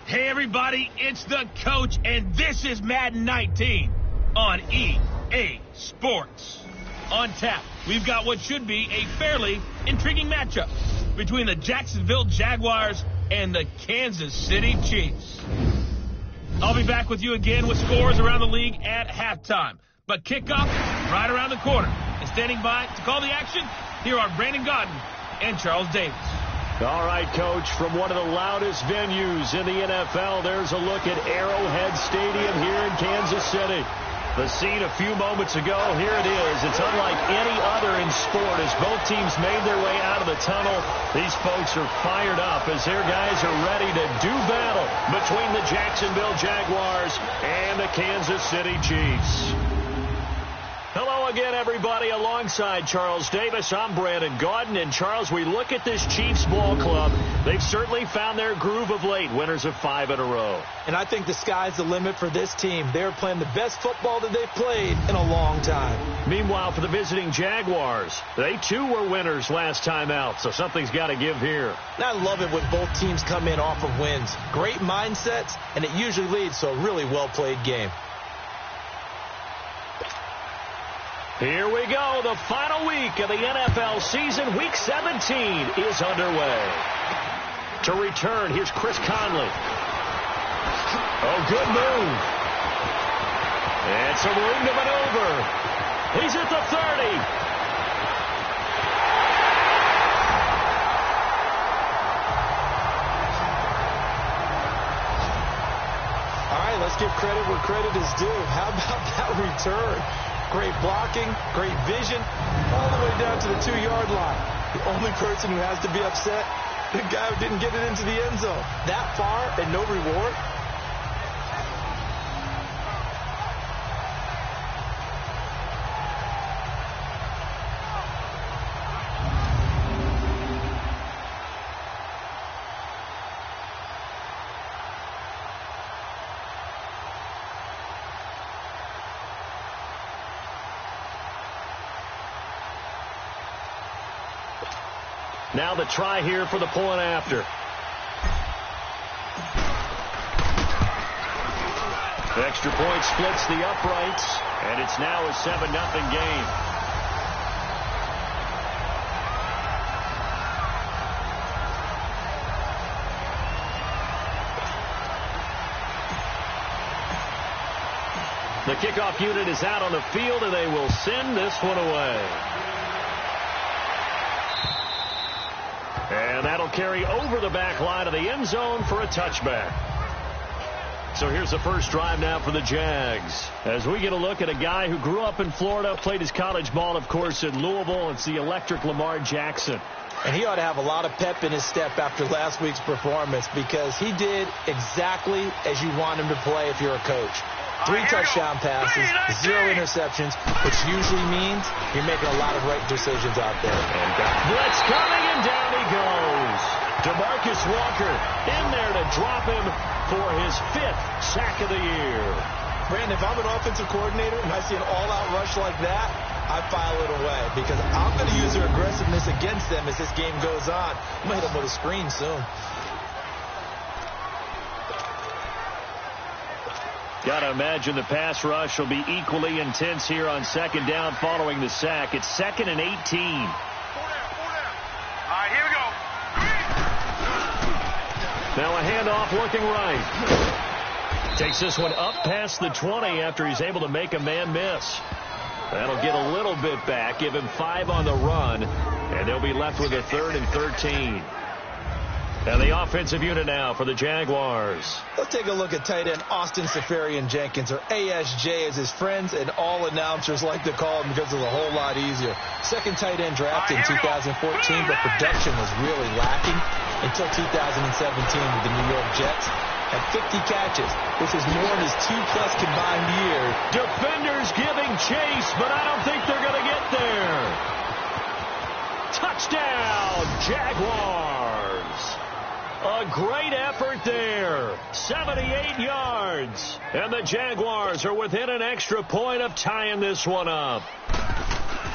Hey everybody, it's the coach, and this is Madden 19 on EA Sports. On tap, we've got what should be a fairly intriguing matchup between the Jacksonville Jaguars and the Kansas City Chiefs. I'll be back with you again with scores around the league at halftime. But kickoff right around the corner. And standing by to call the action, here are Brandon Gaudin and Charles Davis. All right, Coach, from one of the loudest venues in the NFL, there's a look at Arrowhead Stadium here in Kansas City. The scene a few moments ago, here it is. It's unlike any other in sport as both teams made their way out of the tunnel. These folks are fired up as their guys are ready to do battle between the Jacksonville Jaguars and the Kansas City Chiefs. Hello again, everybody. Alongside Charles Davis, I'm Brandon Gaudin. And, Charles, we look at this Chiefs ball club. They've certainly found their groove of late, winners of 5 in a row. And I think the sky's the limit for this team. They're playing the best football that they've played in a long time. Meanwhile, for the visiting Jaguars, they, too, were winners last time out, so something's got to give here. And I love it when both teams come in off of wins. Great mindsets, and it usually leads to a really well-played game. Here we go. The final week of the NFL season. Week 17 is underway. To return, here's Chris Conley. Oh, good move. And some room to maneuver. He's at the 30. All right, let's give credit where credit is due. How about that return? Great blocking, great vision, all the way down to the 2-yard line. The only person who has to be upset, the guy who didn't get it into the end zone. That far and no reward. Now the try here for the point after. The extra point splits the uprights, and it's now a 7-0 game. The kickoff unit is out on the field, and they will send this one away. And that'll carry over the back line of the end zone for a touchback. So here's the first drive now for the Jags. As we get a look at a guy who grew up in Florida, played his college ball, of course, in Louisville. It's the electric Lamar Jackson. And he ought to have a lot of pep in his step after last week's performance because he did exactly as you want him to play if you're a coach. 3 touchdown passes, 0 interceptions, which usually means you're making a lot of right decisions out there. And blitz coming, and down he goes. DeMarcus Walker in there to drop him for his 5th sack of the year. Brandon, if I'm an offensive coordinator and I see an all-out rush like that, I file it away because I'm going to use their aggressiveness against them as this game goes on. I'm going to hit them with a screen soon. Got to imagine the pass rush will be equally intense here on second down following the sack. It's 2nd and 18. 4 down. All right, here we go. Now a handoff looking right. Takes this one up past the 20 after he's able to make a man miss. That'll get a little bit back, give him 5 on the run, and they'll be left with a 3rd and 13. And the offensive unit now for the Jaguars. Let's take a look at tight end Austin Seferian-Jenkins, or ASJ as his friends and all announcers like to call him because it's a whole lot easier. Second tight end drafted in 2014, but production was really lacking until 2017 with the New York Jets. Had 50 catches, which is more than his 2+ combined years. Defenders giving chase, but I don't think they're going to get there. Touchdown, Jaguars. A great effort there. 78 yards. And the Jaguars are within an extra point of tying this one up.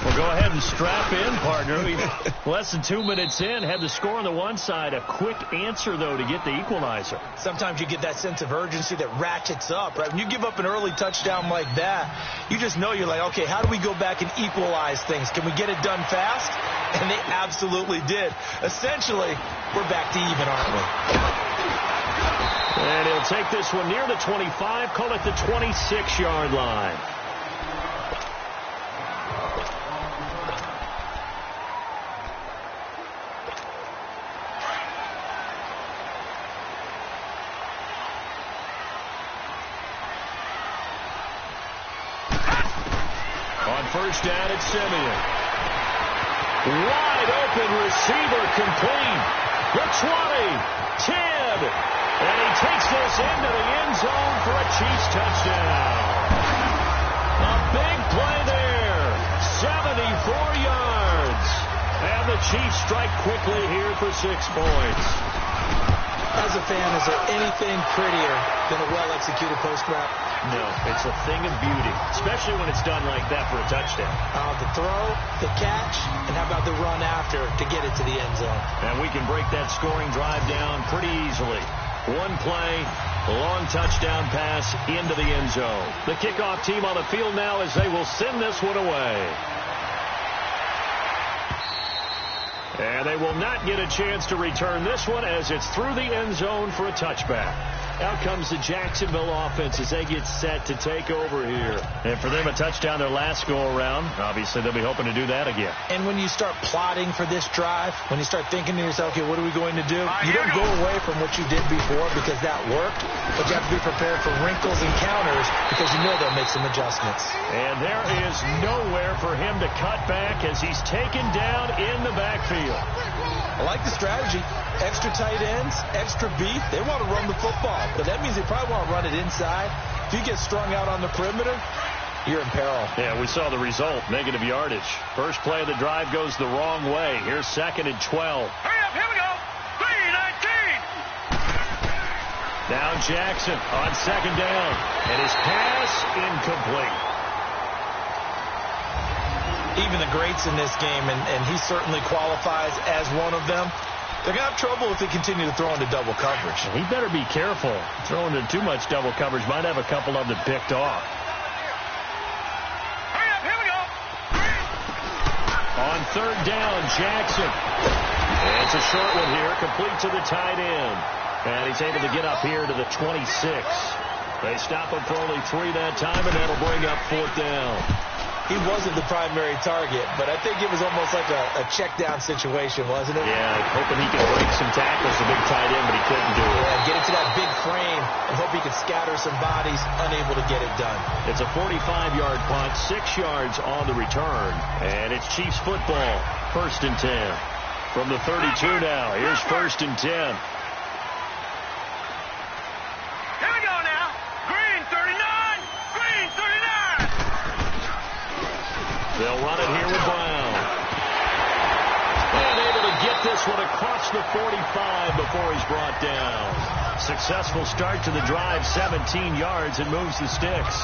Well, go ahead and strap in, partner. We've less than 2 minutes in, had the score on the one side. A quick answer, though, to get the equalizer. Sometimes you get that sense of urgency that ratchets up, right? When you give up an early touchdown like that, you just know you're like, okay, how do we go back and equalize things? Can we get it done fast? And they absolutely did. Essentially, we're back to even, aren't we? And he'll take this one near the 25, call it the 26-yard line. First down at Simeon. Wide open receiver complete. The 20, 10, and he takes this into the end zone for a Chiefs touchdown. A big play there. 74 yards. And the Chiefs strike quickly here for 6 points. As a fan, is there anything prettier than a well-executed post route? No, it's a thing of beauty, especially when it's done like that for a touchdown. The throw, the catch, and how about the run after to get it to the end zone? And we can break that scoring drive down pretty easily. One play, a long touchdown pass into the end zone. The kickoff team on the field now as they will send this one away. And they will not get a chance to return this one as it's through the end zone for a touchback. Out comes the Jacksonville offense as they get set to take over here. And for them, a touchdown their last go-around. Obviously, they'll be hoping to do that again. And when you start plotting for this drive, when you start thinking to yourself, okay, what are we going to do? You don't go away from what you did before because that worked, but you have to be prepared for wrinkles and counters because you know they'll make some adjustments. And there is nowhere for him to cut back as he's taken down in the backfield. I like the strategy. Extra tight ends, extra beef. They want to run the football, but that means they probably want to run it inside. If you get strung out on the perimeter, you're in peril. Yeah, we saw the result, negative yardage. First play of the drive goes the wrong way. Here's 2nd and 12. Hurry up, here we go. 3-19. Now Jackson on 2nd down, and his pass incomplete. Even the greats in this game, and he certainly qualifies as one of them, they're going to have trouble if they continue to throw into double coverage. He better be careful. Throwing into too much double coverage might have a couple of them picked off. Hurry up, here we go. On 3rd down, Jackson. And it's a short one here, complete to the tight end. And he's able to get up here to the 26. They stop him for only 3 that time, and that'll bring up 4th down. He wasn't the primary target, but I think it was almost like a check-down situation, wasn't it? Yeah, hoping he could break some tackles, the big tight end, but he couldn't do it. Yeah, get it to that big frame and hope he could scatter some bodies, unable to get it done. It's a 45-yard punt, 6 yards on the return, and it's Chiefs football, 1st and 10. From the 32 now, here's 1st and 10. Here we go now. Green 39. Green 39. They'll run it here with Brown. And able to get this one across the 45 before he's brought down. Successful start to the drive, 17 yards, and moves the sticks.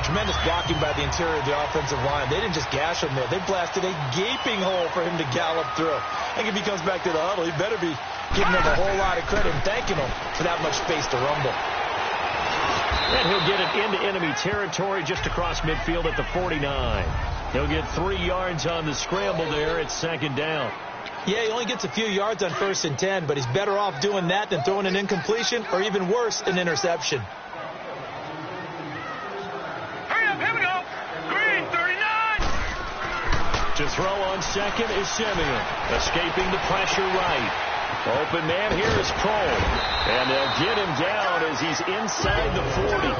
Tremendous blocking by the interior of the offensive line. They didn't just gash him there. They blasted a gaping hole for him to gallop through. I think if he comes back to the huddle, he better be giving them a whole lot of credit and thanking them for that much space to rumble. And he'll get it into enemy territory just across midfield at the 49. He'll get 3 yards on the scramble there at 2nd down. Yeah, he only gets a few yards on 1st and 10, but he's better off doing that than throwing an incompletion or even worse, an interception. Hurry up, here we go. Green 39. To throw on 2nd is Simeon, escaping the pressure right. Open man here is Cole. And they'll get him down as he's inside the 40.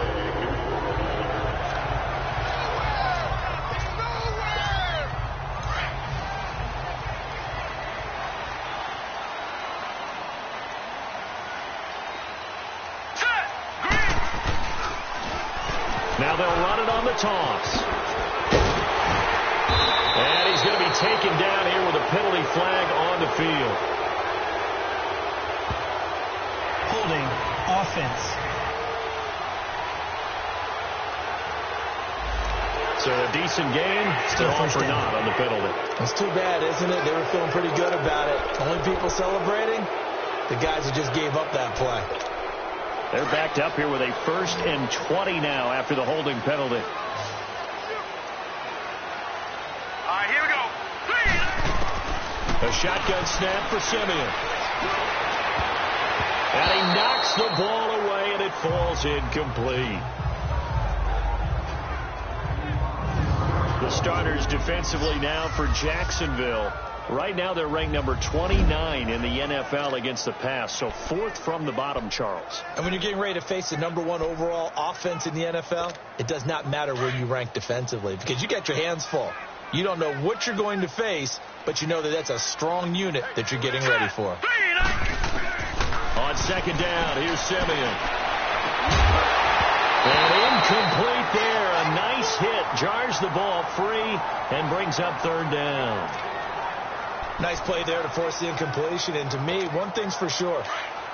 Now they'll run it on the toss. And he's going to be taken down here with a penalty flag on the field. Holding offense. So a decent game, still off or not on the penalty. It's too bad, isn't it? They were feeling pretty good about it. Only people celebrating, the guys who just gave up that play. They're backed up here with a 1st and 20 now after the holding penalty. All right, here we go. A shotgun snap for Simeon. And he knocks the ball away, and it falls incomplete. The starters defensively now for Jacksonville. Right now they're ranked number 29 in the NFL against the pass, so 4th from the bottom, Charles. And when you're getting ready to face the #1 overall offense in the NFL, it does not matter where you rank defensively because you got your hands full. You don't know what you're going to face, but you know that that's a strong unit that you're getting ready for. On 2nd down, here's Simeon. And incomplete there. A nice hit. Jars the ball free and brings up 3rd down. Nice play there to force the incompletion. And to me, one thing's for sure.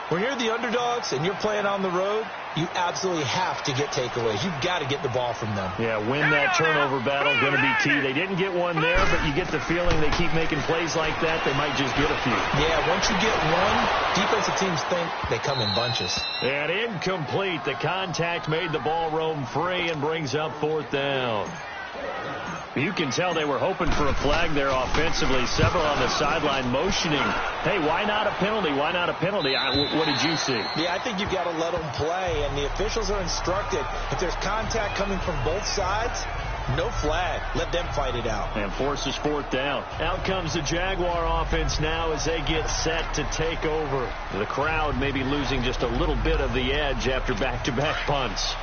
When you're the underdogs and you're playing on the road, you absolutely have to get takeaways. You've got to get the ball from them. Yeah, win that turnover battle, going to be key. They didn't get one there, but you get the feeling they keep making plays like that, they might just get a few. Yeah, once you get one, defensive teams think they come in bunches. And incomplete. The contact made the ball roam free and brings up 4th down. You can tell they were hoping for a flag there offensively. Several on the sideline motioning. Hey, why not a penalty? Why not a penalty? What did you see? Yeah, I think you've got to let them play, and the officials are instructed. If there's contact coming from both sides, no flag. Let them fight it out. And forces 4th down. Out comes the Jaguar offense now as they get set to take over. The crowd may be losing just a little bit of the edge after back-to-back punts.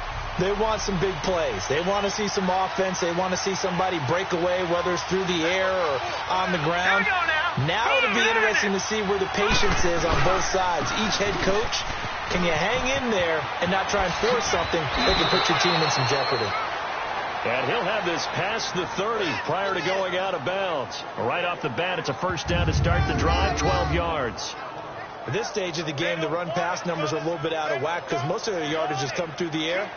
They want some big plays. They want to see some offense. They want to see somebody break away, whether it's through the air or on the ground. Now it'll be interesting to see where the patience is on both sides. Each head coach, can you hang in there and not try and force something that can put your team in some jeopardy? And he'll have this past the 30 prior to going out of bounds. Right off the bat, it's a 1st down to start the drive, 12 yards. At this stage of the game, the run-pass numbers are a little bit out of whack because most of their yardage has come through the air.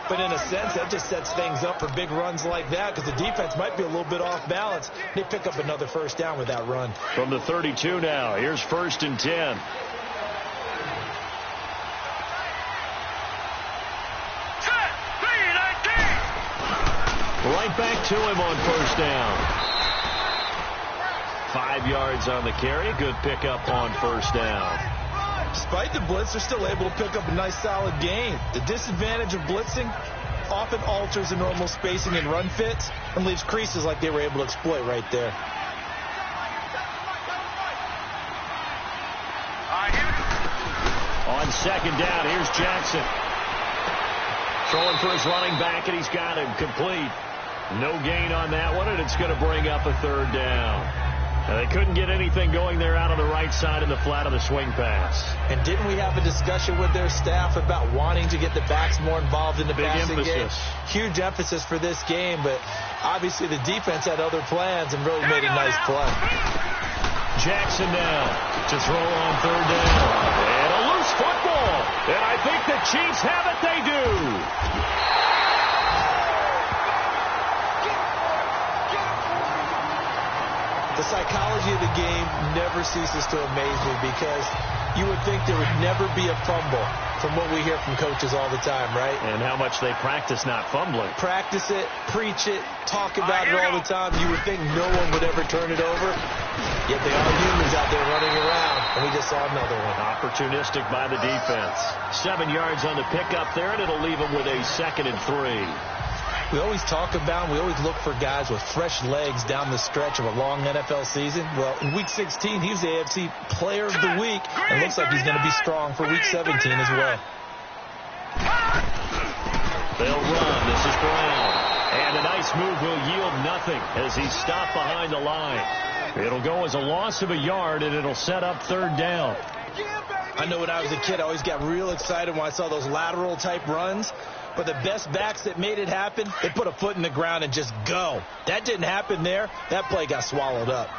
But in a sense, that just sets things up for big runs like that because the defense might be a little bit off balance. They pick up another 1st down with that run. From the 32 now, here's 1st and 10. Right back to him on 1st down. 5 yards on the carry. Good pickup on 1st down. Despite the blitz, they're still able to pick up a nice solid gain. The disadvantage of blitzing often alters the normal spacing and run fits and leaves creases like they were able to exploit right there. On 2nd down, here's Jackson. Throwing for his running back, and he's got him complete. No gain on that one, and it's going to bring up a 3rd down. They couldn't get anything going there out on the right side in the flat of the swing pass. And didn't we have a discussion with their staff about wanting to get the backs more involved in the passing game? Huge emphasis for this game, but obviously the defense had other plans and really made a nice play. Jackson now to throw on 3rd down. And a loose football. And I think the Chiefs have it. They do. The psychology of the game never ceases to amaze me because you would think there would never be a fumble from what we hear from coaches all the time, right? And how much they practice not fumbling. Practice it, preach it, talk about it all the time. You would think no one would ever turn it over, yet they are humans out there running around, and we just saw another one. Opportunistic by the defense. 7 yards on the pickup there, and it'll leave them with a 2nd and 3. We always talk about, we always look for guys with fresh legs down the stretch of a long NFL season. Well, in Week 16, he was the AFC Player of the Week, and looks like he's going to be strong for Week 17 as well. They'll run. This is Brown. And a nice move will yield nothing as he's stopped behind the line. It'll go as a loss of a yard, and it'll set up 3rd down. I know when I was a kid, I always got real excited when I saw those lateral-type runs. But the best backs that made it happen, they put a foot in the ground and just go. That didn't happen there. That play got swallowed up.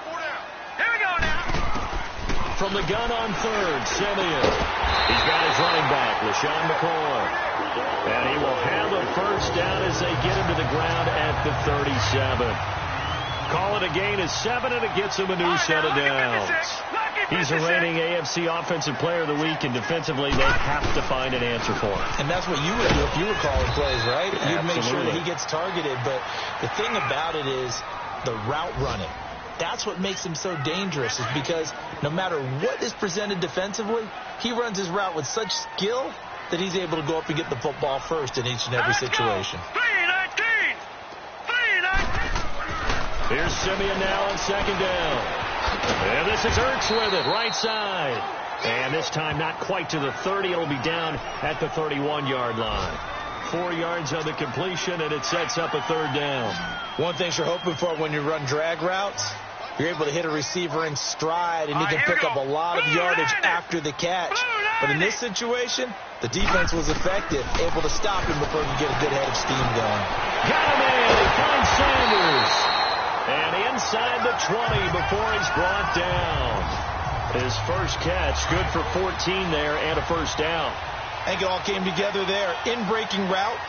4 down. Here we go now. From the gun on 3rd, Simeon. He's got his running back, LaShawn McCoy. And he will have a first down as they get him to the ground at the 37. Call it a gain of 7, and it gets him a new set of downs. He's the reigning AFC Offensive Player of the Week, and defensively they have to find an answer for him. And that's what you would do if you were calling plays, right? You'd Absolutely. make sure that he gets targeted. But the thing about it is the route running. That's what makes him so dangerous, is because no matter what is presented defensively, he runs his route with such skill that he's able to go up and get the football first in each and every situation. Here's Simeon now on second down. And this is Ertz with it, right side. And this time not quite to the 30. It'll be down at the 31-yard line. 4 yards on the completion, and it sets up a third down. One thing you're hoping for when you run drag routes, you're able to hit a receiver in stride, and he can pick up a lot of yardage after the catch. But in this situation, the defense was effective, able to stop him before he could get a good head of steam going. Got him in. He finds Sanders. And inside the 20 before he's brought down. His first catch, good for 14 there and a first down. I think it all came together there. In-breaking route,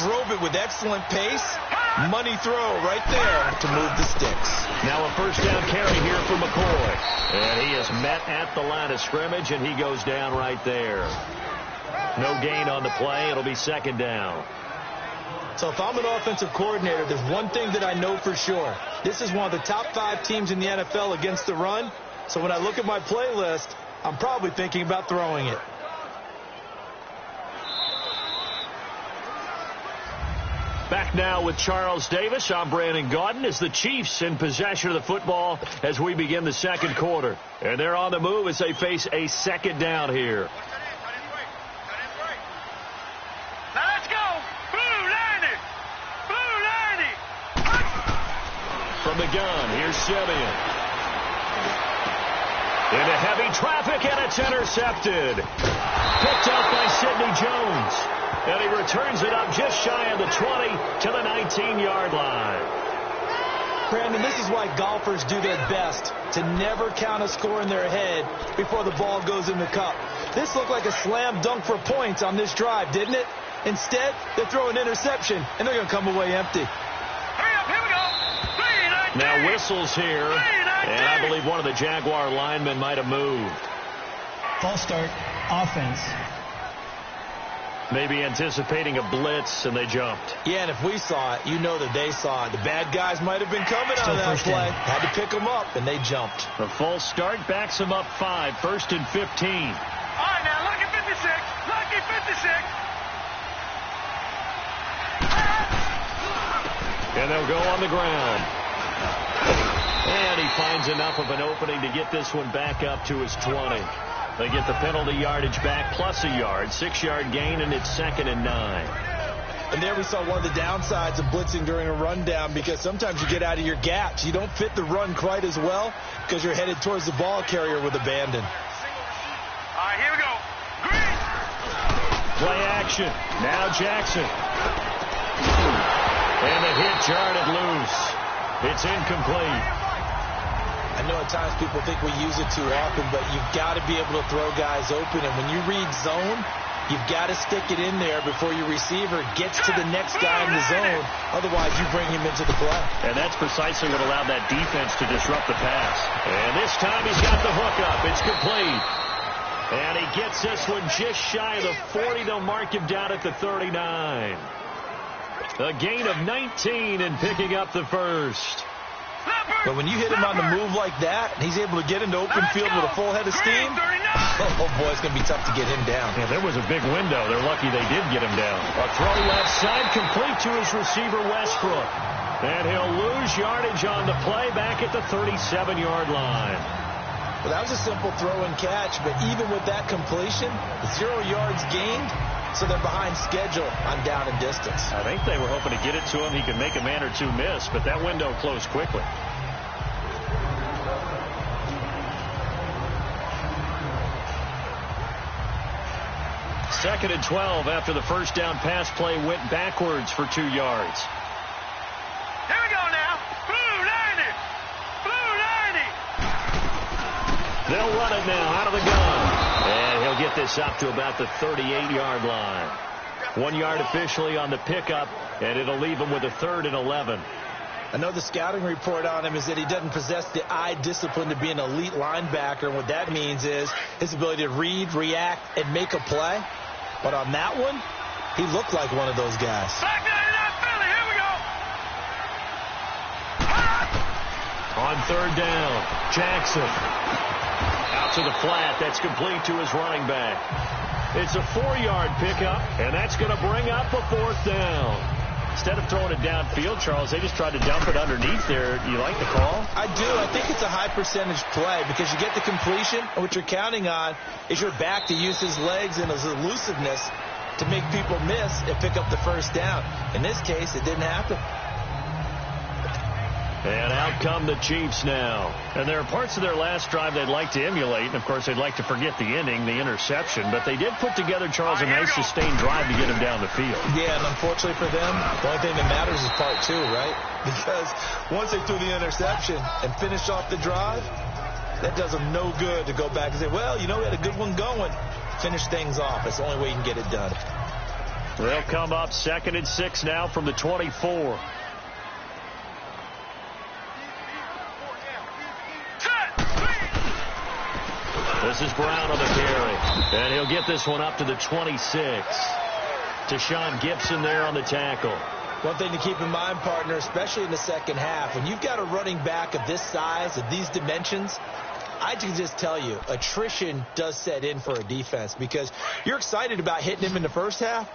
drove it with excellent pace. Money throw right there to move the sticks. Now a first down carry here for McCoy. And he is met at the line of scrimmage, and he goes down right there. No gain on the play. It'll be second down. So if I'm an offensive coordinator, there's one thing that I know for sure. This is one of the top 5 teams in the NFL against the run. So when I look at my playlist, I'm probably thinking about throwing it. Back now with Charles Davis. I'm Brandon Gaudin as the Chiefs in possession of the football as we begin the second quarter. And they're on the move as they face a second down here. Now let's go. Blue 90. Blue 90. From the gun, here's Simeon. Into heavy traffic, and it's intercepted. Picked up by Sidney Jones. And he returns it up just shy of the 20 to the 19-yard line. Brandon, this is why golfers do their best to never count a score in their head before the ball goes in the cup. This looked like a slam dunk for points on this drive, didn't it? Instead, they throw an interception, and they're going to come away empty. Hurry up, here we go. Now whistles here, and I believe one of the Jaguar linemen might have moved. False start, offense. Maybe anticipating a blitz, and they jumped. Yeah, and if we saw it, you know that they saw it. The bad guys might have been coming on that play. Had to pick them up, and they jumped. The false start backs them up 5, first and 15. All right, now, lucky 56. Lucky 56. And they'll go on the ground. And he finds enough of an opening to get this one back up to his 20. They get the penalty yardage back plus a yard, 6-yard gain, and it's 2nd and 9. And there we saw one of the downsides of blitzing during a rundown, because sometimes you get out of your gaps. You don't fit the run quite as well because you're headed towards the ball carrier with abandon. All right, here we go. Green. Play action. Now Jackson. And the hit jarred it loose. It's incomplete. I know at times people think we use it too often, but you've got to be able to throw guys open. And when you read zone, you've got to stick it in there before your receiver gets to the next guy in the zone. Otherwise, you bring him into the play. And that's precisely what allowed that defense to disrupt the pass. And this time he's got the hook up. It's complete. And he gets this one just shy of the 40. They'll mark him down at the 39. A gain of 19 and picking up the first. But when you hit him on the move like that, and he's able to get into open field with a full head of steam, oh boy, it's going to be tough to get him down. Yeah, there was a big window. They're lucky they did get him down. A throw left side, complete to his receiver, Westbrook. And he'll lose yardage on the play back at the 37-yard line. Well, that was a simple throw and catch, but even with that completion, 0 yards gained, so they're behind schedule on down and distance. I think they were hoping to get it to him. He could make a man or two miss, but that window closed quickly. Second and 12 after the first down pass play went backwards for 2 yards. Here we go now. Blue 90. Blue 90. They'll run it now out of the gun. And he'll He'll get this up to about the 38-yard line. 1 yard officially on the pickup, and it'll leave him with a 3rd and 11. I know the scouting report on him is that he doesn't possess the eye discipline to be an elite linebacker. And what that means is his ability to read, react, and make a play. But on that one, he looked like one of those guys. Here we go. On 3rd down, Jackson. Out to the flat. That's complete to his running back. It's a 4-yard pickup, and that's going to bring up a 4th down. Instead of throwing it downfield, Charles, they just tried to dump it underneath there. You like the call? I do. I think it's a high percentage play because you get the completion, and what you're counting on is your back to use his legs and his elusiveness to make people miss and pick up the 1st down. In this case, it didn't happen. And out come the Chiefs now. And there are parts of their last drive they'd like to emulate. And, of course, they'd like to forget the ending, the interception. But they did put together, Charles, a nice sustained drive to get him down the field. Yeah, and unfortunately for them, the only thing that matters is part 2, right? Because once they threw the interception and finished off the drive, that does them no good to go back and say, well, you know, we had a good one going. Finish things off. That's the only way you can get it done. They'll come up 2nd and 6 now from the 24. This is Brown on the carry. And he'll get this one up to the 26. Deshaun Gibson there on the tackle. One thing to keep in mind, partner, especially in the second half, when you've got a running back of this size, of these dimensions, I can just tell you, attrition does set in for a defense because you're excited about hitting him in the first half.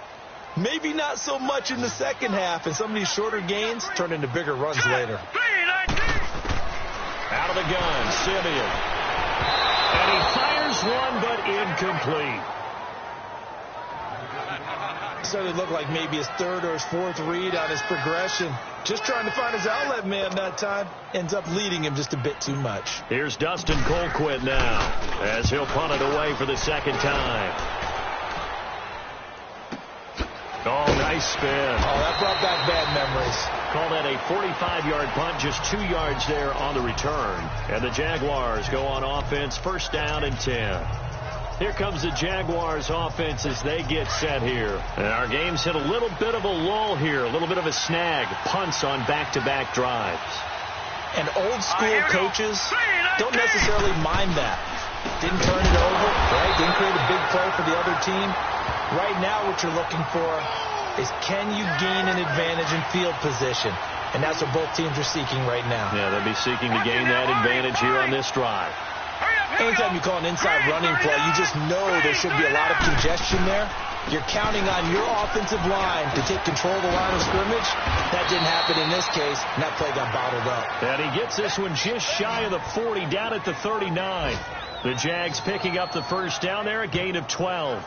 Maybe not so much in the second half, and some of these shorter gains turn into bigger runs later. Out of the gun, Simeon. And he fires one, but incomplete. Started to look like maybe his 3rd or his 4th read on his progression. Just trying to find his outlet man that time. Ends up leading him just a bit too much. Here's Dustin Colquitt now as he'll punt it away for the 2nd time. Oh, nice spin. Oh, that brought back bad memories. Call that a 45-yard punt, just 2 yards there on the return. And the Jaguars go on offense, 1st down and 10. Here comes the Jaguars offense as they get set here. And our game's hit a little bit of a lull here, a little bit of a snag. Punts on back-to-back drives. And old school coaches don't necessarily mind that. Didn't turn it over, right? Didn't create a big play for the other team. Right now what you're looking for is can you gain an advantage in field position? And that's what both teams are seeking right now. Yeah, they'll be seeking to gain that advantage here on this drive. Anytime you call an inside running play, you just know there should be a lot of congestion there. You're counting on your offensive line to take control of the line of scrimmage. That didn't happen in this case, and that play got bottled up. And he gets this one just shy of the 40, down at the 39. The Jags picking up the 1st down there, a gain of 12.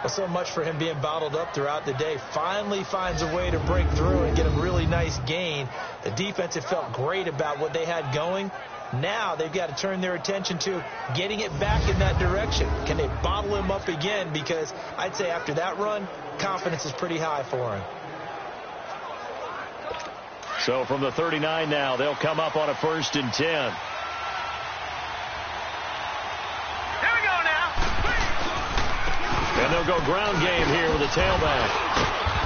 Well, so much for him being bottled up throughout the day. Finally finds a way to break through and get a really nice gain. The defense had felt great about what they had going. Now they've got to turn their attention to getting it back in that direction. Can they bottle him up again? Because I'd say after that run, confidence is pretty high for him. So from the 39 now, they'll come up on a 1st and 10. And they'll go ground game here with a tailback.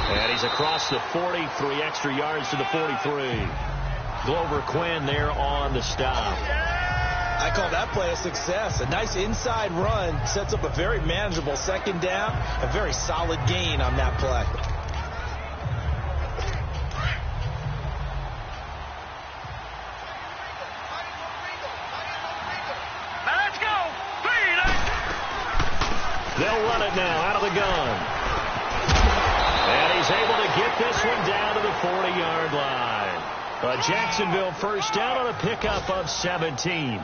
And he's across the 40, 3 extra yards to the 43. Glover Quinn there on the stop. I call that play a success. A nice inside run sets up a very manageable 2nd down. A very solid gain on that play. They'll run it now out of the gun. And he's able to get this one down to the 40-yard line. A Jacksonville 1st down on a pickup of 17.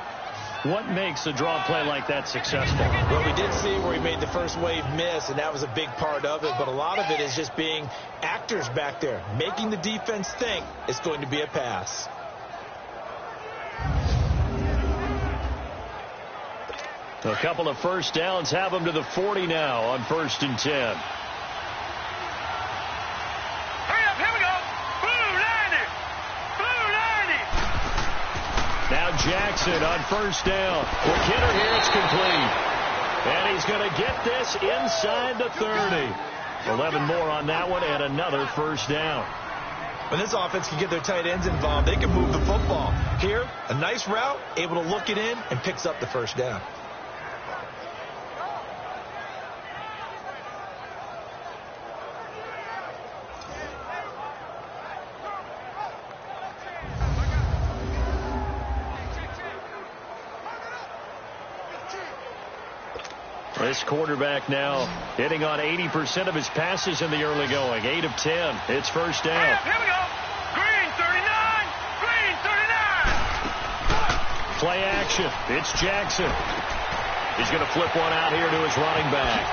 What makes a draw play like that successful? Well, we did see where he made the first wave miss, and that was a big part of it. But a lot of it is just being actors back there, making the defense think it's going to be a pass. A couple of 1st downs have them to the 40 now on 1st and 10. Hurry up, here we go. Blue 90. Blue 90. Now Jackson on 1st down. Quick hitter here, it's complete. And he's going to get this inside the 30. 11 more on that one and another first down. When this offense can get their tight ends involved, they can move the football. Here, a nice route, able to look it in, and picks up the first down. This quarterback now hitting on 80% of his passes in the early going. 8 of 10. It's first down. Here we go. Green 39. Green 39. Play action. It's Jackson. He's going to flip one out here to his running back.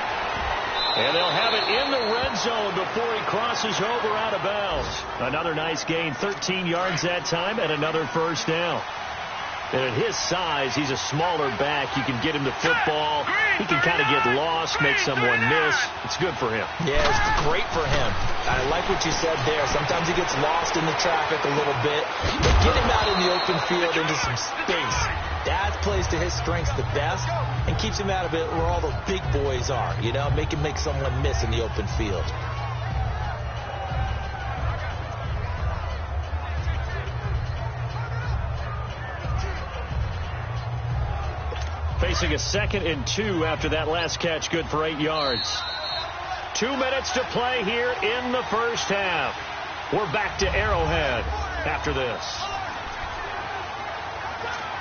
And they'll have it in the red zone before he crosses over out of bounds. Another nice gain. 13 yards that time and another first down. And at his size, he's a smaller back. You can get him the football. He can kind of get lost, make someone miss. It's good for him. Yeah, it's great for him. I like what you said there. Sometimes he gets lost in the traffic a little bit. But get him out in the open field into some space. That plays to his strengths the best and keeps him out of it where all the big boys are. You know, make him make someone miss in the open field. Facing a 2nd and 2 after that last catch, good for 8 yards. 2 minutes to play here in the first half. We're back to Arrowhead after this.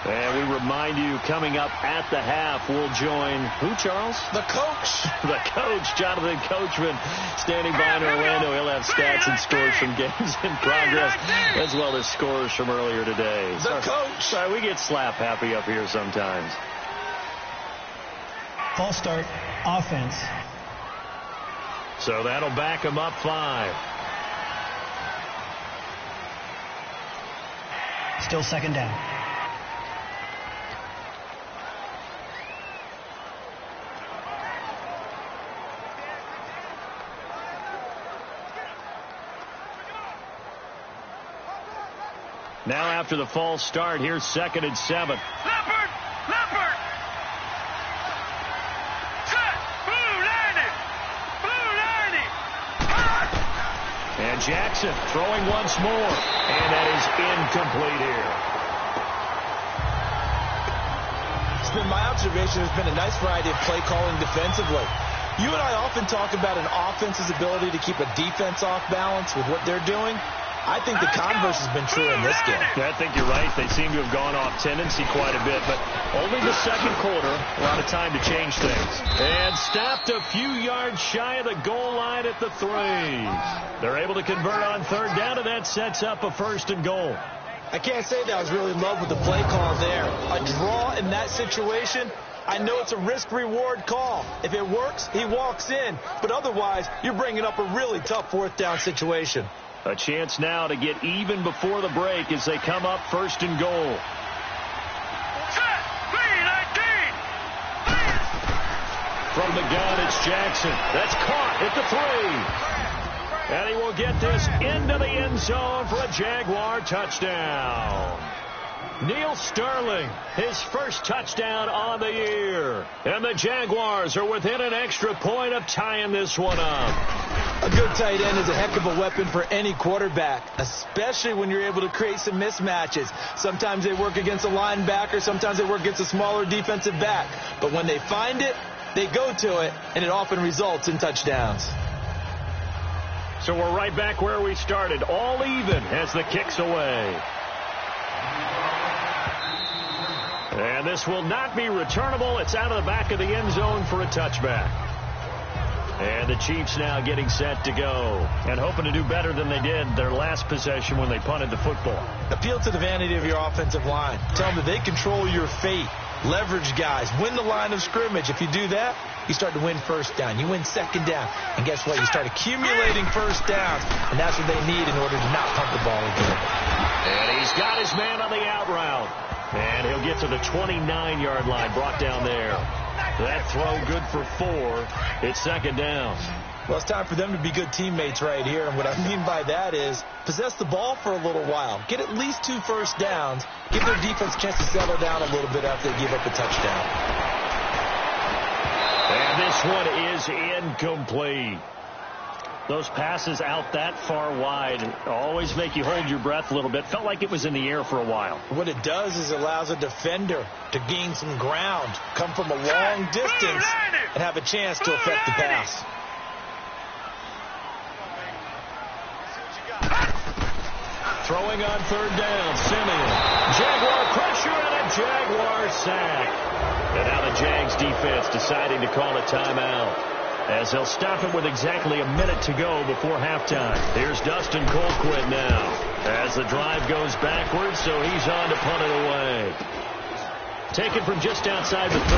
And we remind you, coming up at the half, we'll join who, Charles? The coach. The coach, Jonathan Coachman, standing by in Orlando. He'll have stats and scores from games in progress, as well as scores from earlier today. The coach. Sorry, we get slap happy up here sometimes. False start, offense. So that'll back him up 5. Still second down. Now after the false start, here's 2nd and 7. Leopard! Leopard! Set! Blue 90! Blue 90! And Jackson throwing once more. And that is incomplete here. It's been my observation. There's been a nice variety of play calling defensively. You and I often talk about an offense's ability to keep a defense off balance with what they're doing. I think the converse has been true in this game. I think you're right. They seem to have gone off tendency quite a bit, but only the second quarter. A lot of time to change things. And stopped a few yards shy of the goal line at the 3. They're able to convert on 3rd down, and that sets up a 1st and goal. I can't say that I was really in love with the play call there. A draw in that situation, I know it's a risk-reward call. If it works, he walks in. But otherwise, you're bringing up a really tough 4th down situation. A chance now to get even before the break as they come up 1st and goal. Set! 319! From the gun, it's Jackson. That's caught at the 3. And he will get this into the end zone for a Jaguar touchdown. Neil Sterling, his first touchdown on the year. And the Jaguars are within an extra point of tying this one up. A good tight end is a heck of a weapon for any quarterback, especially when you're able to create some mismatches. Sometimes they work against a linebacker, sometimes they work against a smaller defensive back. But when they find it, they go to it, and it often results in touchdowns. So we're right back where we started, all even as the kick's away. And this will not be returnable. It's out of the back of the end zone for a touchback. And the Chiefs now getting set to go and hoping to do better than they did their last possession when they punted the football. Appeal to the vanity of your offensive line. Tell them that they control your fate. Leverage guys. Win the line of scrimmage. If you do that, you start to win 1st down. You win 2nd down. And guess what? You start accumulating 1st downs. And that's what they need in order to not punt the ball again. And he's got his man on the out route. And he'll get to the 29-yard line, brought down there. That throw good for 4. It's 2nd down. Well, it's time for them to be good teammates right here. And what I mean by that is possess the ball for a little while. Get at least 2 first downs. Give their defense a chance to settle down a little bit after they give up a touchdown. And this one is incomplete. Those passes out that far wide always make you hold your breath a little bit. Felt like it was in the air for a while. What it does is it allows a defender to gain some ground, come from a long distance, and have a chance to affect the pass. Throwing on third down, Simeon. Jaguar pressure and a Jaguar sack. And now the Jags defense deciding to call a timeout, as they'll stop it with exactly a minute to go before halftime. Here's Dustin Colquitt now, as the drive goes backwards, so he's on to punt it away. Taken from just outside the 30.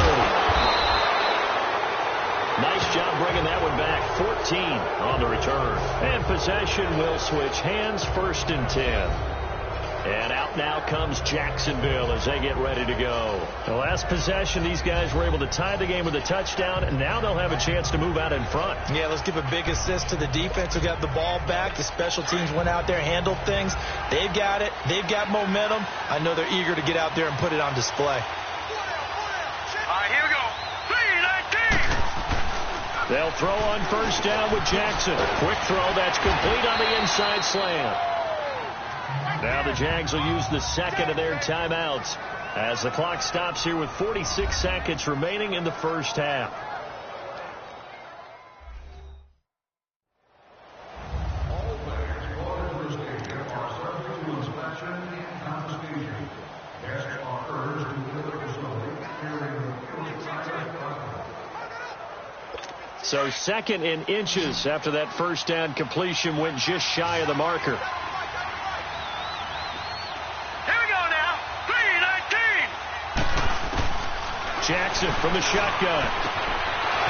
Nice job bringing that one back. 14 on the return. And possession will switch hands, 1st and 10. And out now comes Jacksonville as they get ready to go. The last possession, these guys were able to tie the game with a touchdown, and now they'll have a chance to move out in front. Yeah, let's give a big assist to the defense who got the ball back. The special teams went out there, handled things. They've got it. They've got momentum. I know they're eager to get out there and put it on display. All right, here we go. 3-19. They'll throw on 1st down with Jackson. Quick throw that's complete on the inside slant. Now the Jags will use the second of their timeouts as the clock stops here with 46 seconds remaining in the first half. So 2nd in inches after that 1st down completion went just shy of the marker. Jackson from the shotgun.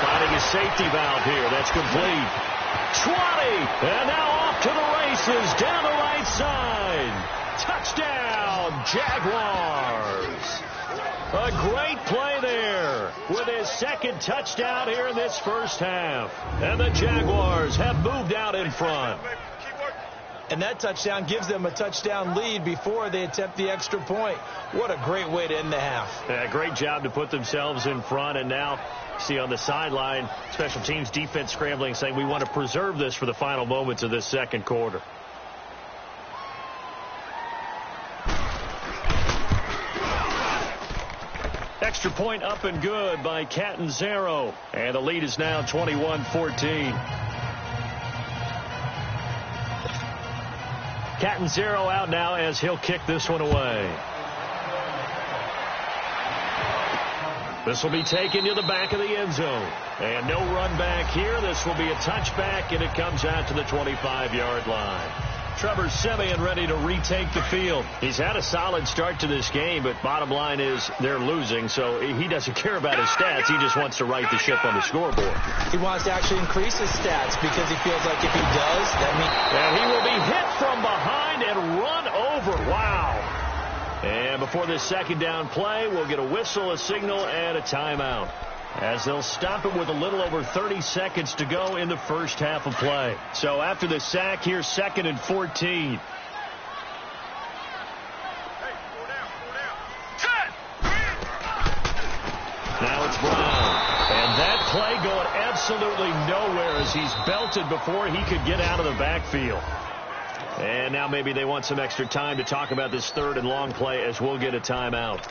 Finding a safety valve here. That's complete. 20. And now off to the races down the right side. Touchdown, Jaguars. A great play there with his 2nd touchdown here in this first half. And the Jaguars have moved out in front. And that touchdown gives them a touchdown lead before they attempt the extra point. What a great way to end the half. Yeah, great job to put themselves in front. And now, see on the sideline, special teams defense scrambling, saying we want to preserve this for the final moments of this 2nd quarter. Extra point up and good by Catanzaro. And the lead is now 21-14. Catanzaro out now as he'll kick this one away. This will be taken to the back of the end zone. And no run back here. This will be a touchback, and it comes out to the 25-yard line. Trevor Simeon ready to retake the field. He's had a solid start to this game, but bottom line is they're losing, so he doesn't care about his stats. He just wants to right the ship on the scoreboard. He wants to actually increase his stats because he feels like if he does, that means... And he will be hit from behind and run over. Wow. And before this 2nd down play, we'll get a whistle, a signal, and a timeout, as they'll stop it with a little over 30 seconds to go in the first half of play. So after the sack, here's 2nd and 14. Now it's Brown. And that play going absolutely nowhere as he's belted before he could get out of the backfield. And now maybe they want some extra time to talk about this 3rd and long play as we'll get a timeout,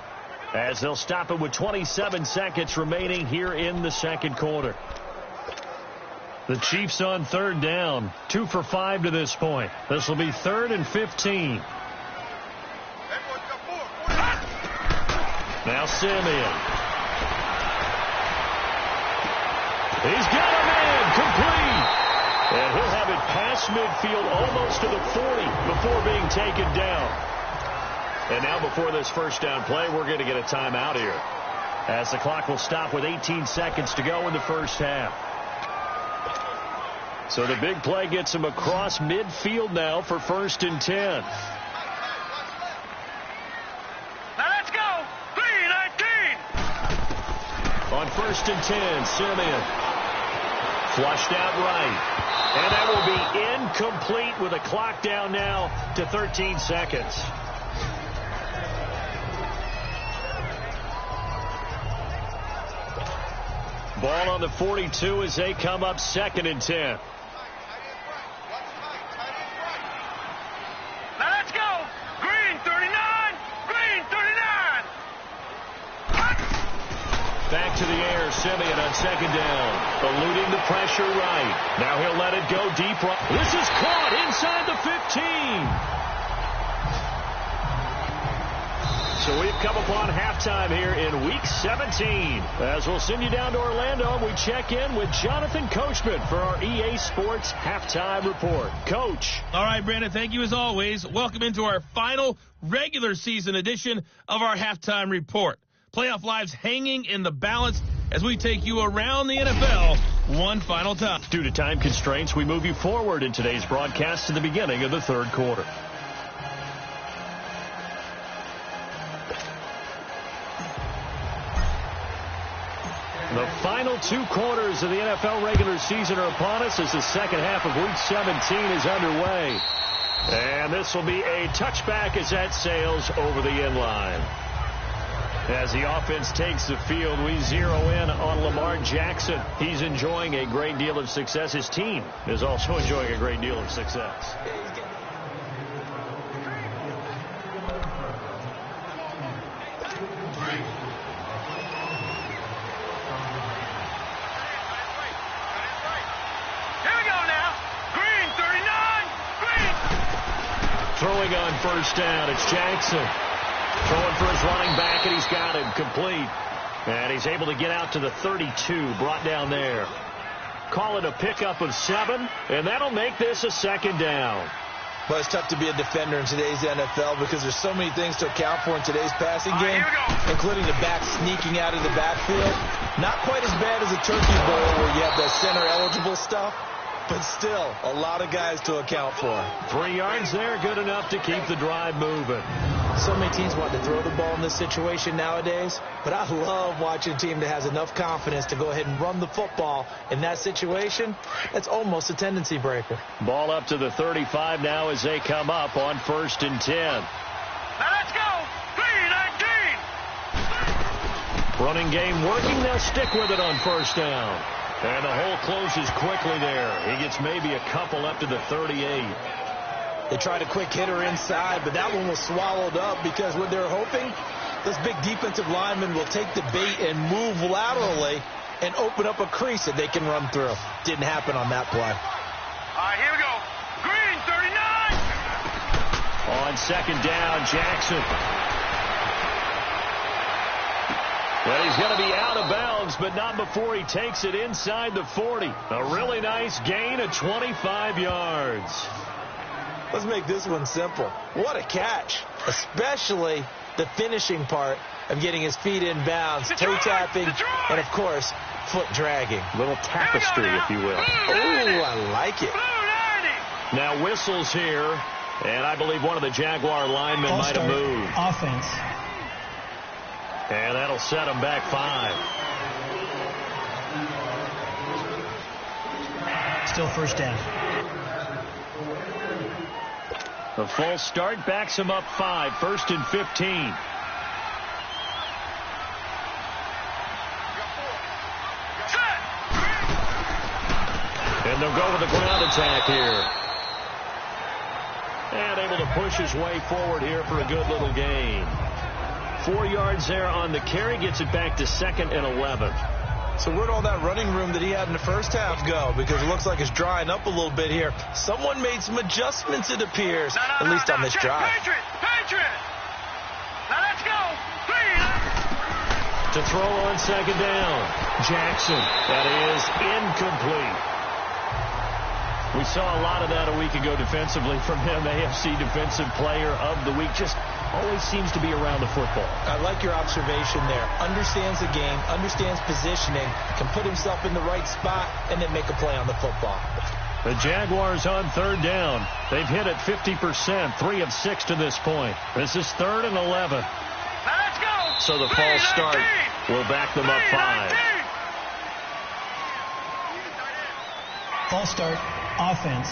as they'll stop it with 27 seconds remaining here in the 2nd quarter. The Chiefs on 3rd down, 2 for 5 to this point. This will be 3rd and 15. Now Simeon. He's got him in, complete. And he'll have it past midfield almost to the 40 before being taken down. And now before this 1st down play, we're going to get a timeout here, as the clock will stop with 18 seconds to go in the first half. So the big play gets him across midfield now for 1st and 10. Now let's go. 3-19. On 1st and 10, Simeon. Flushed out right. And that will be incomplete with a clock down now to 13 seconds. Ball on the 42 as they come up 2nd and 10. Now let's go. Green 39. Green 39. Back to the air, Simeon on 2nd down. Eluding the pressure right. Now he'll let it go deep. This is caught inside the 15. So we've come upon halftime here in Week 17. As we'll send you down to Orlando, we check in with Jonathan Coachman for our EA Sports Halftime Report. Coach. All right, Brandon, thank you as always. Welcome into our final regular season edition of our Halftime Report. Playoff lives hanging in the balance as we take you around the NFL one final time. Due to time constraints, we move you forward in today's broadcast to the beginning of the 3rd quarter. The final 2 quarters of the NFL regular season are upon us as the second half of Week 17 is underway. And this will be a touchback as that sails over the end line. As the offense takes the field, we zero in on Lamar Jackson. He's enjoying a great deal of success. His team is also enjoying a great deal of success. Throwing on 1st down, it's Jackson. Throwing for his running back, and he's got him complete. And he's able to get out to the 32, brought down there. Call it a pickup of 7, and that'll make this a 2nd down. But it's tough to be a defender in today's NFL because there's so many things to account for in today's passing game, including the back sneaking out of the backfield. Not quite as bad as a turkey bowl where you have the center-eligible stuff, but still a lot of guys to account for. 3 yards there, good enough to keep the drive moving. So many teams want to throw the ball in this situation nowadays, but I love watching a team that has enough confidence to go ahead and run the football in that situation. That's almost a tendency breaker. Ball up to the 35 now as they come up on 1st and 10. Now let's go. 3-19. Running game working. They'll stick with it on 1st down. And the hole closes quickly there. He gets maybe a couple up to the 38. They tried a quick hitter inside, but that one was swallowed up because what they're hoping, those big defensive linemen will take the bait and move laterally and open up a crease that they can run through. Didn't happen on that play. All right, here we go. Green 39. On 2nd down, Jackson. Well, he's going to be out of bounds, but not before he takes it inside the 40. A really nice gain of 25 yards. Let's make this one simple. What a catch, especially the finishing part of getting his feet in bounds, toe tapping, and, of course, foot dragging. Little tapestry, if you will. Oh, I like it. Now whistles here, and I believe one of the Jaguar linemen might have moved. Offense. And that'll set him back 5. Still 1st down. The false start backs him up 5. 1st and 15. And they'll go with the ground attack here. And able to push his way forward here for a good little gain. 4 yards there on the carry, gets it back to 2nd and 11. So where'd all that running room that he had in the first half go? Because it looks like it's drying up a little bit here. Someone made some adjustments, it appears, at least on this drive. Patriot! Now let's go! To throw on 2nd down, Jackson. That is incomplete. We saw a lot of that a week ago defensively from him. AFC Defensive Player of the Week. Just always seems to be around the football. I like your observation there. Understands the game, understands positioning, can put himself in the right spot, and then make a play on the football. The Jaguars on 3rd down. They've hit it 50%, 3 of 6 to this point. This is 3rd and 11. Now let's go! So the false start will back them up 5. False start. Offense.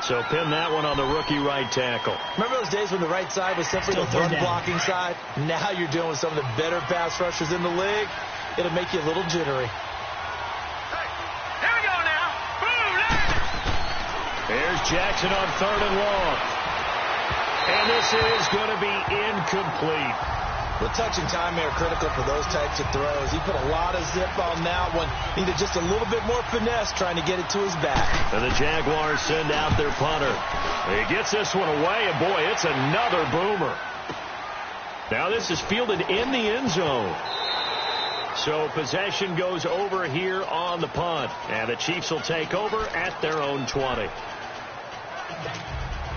So pin that one on the rookie right tackle. Remember those days when the right side was simply the run blocking side? Now you're dealing with some of the better pass rushers in the league. it'll make you a little jittery. Here we go now. Boom, there. There's Jackson on 3rd and long. And this is going to be incomplete. The touch and timing are critical for those types of throws. He put a lot of zip on that one. Needed just a little bit more finesse trying to get it to his back. And the Jaguars send out their punter. He gets this one away, and boy, it's another boomer. Now this is fielded in the end zone. So possession goes over here on the punt. And the Chiefs will take over at their own 20.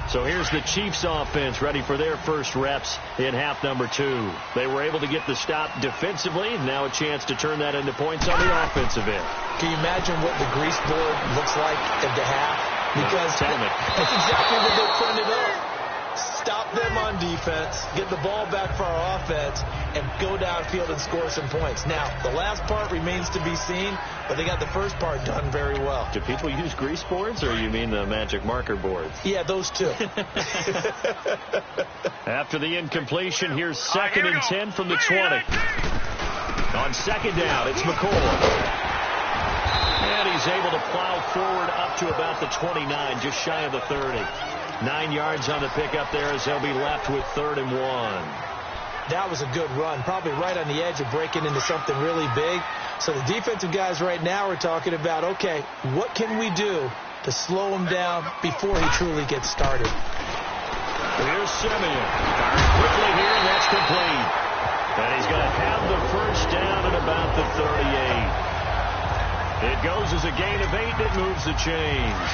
So here's the Chiefs offense ready for their first reps in half number 2. They were able to get the stop defensively. Now a chance to turn that into points on the offensive end. Can you imagine what the grease board looks like at the half? Because Tell me. that's exactly what they printed up. Stop them on defense, get the ball back for our offense, and go downfield and score some points. Now, the last part remains to be seen, but they got the first part done very well. Do people use grease boards, or you mean the magic marker boards? Yeah, those two. After the incompletion, here's 2nd and 10 from the 20. On 2nd down, it's McCoy. And he's able to plow forward up to about the 29, just shy of the 30. 9 yards on the pickup there as they'll be left with 3rd and 1. That was a good run, probably right on the edge of breaking into something really big. So the defensive guys right now are talking about, okay, what can we do to slow him down before he truly gets started? Here's Simeon. Quickly here, and that's complete. And he's going to have the first down at about the 38. It goes as a gain of 8, and it moves the chains.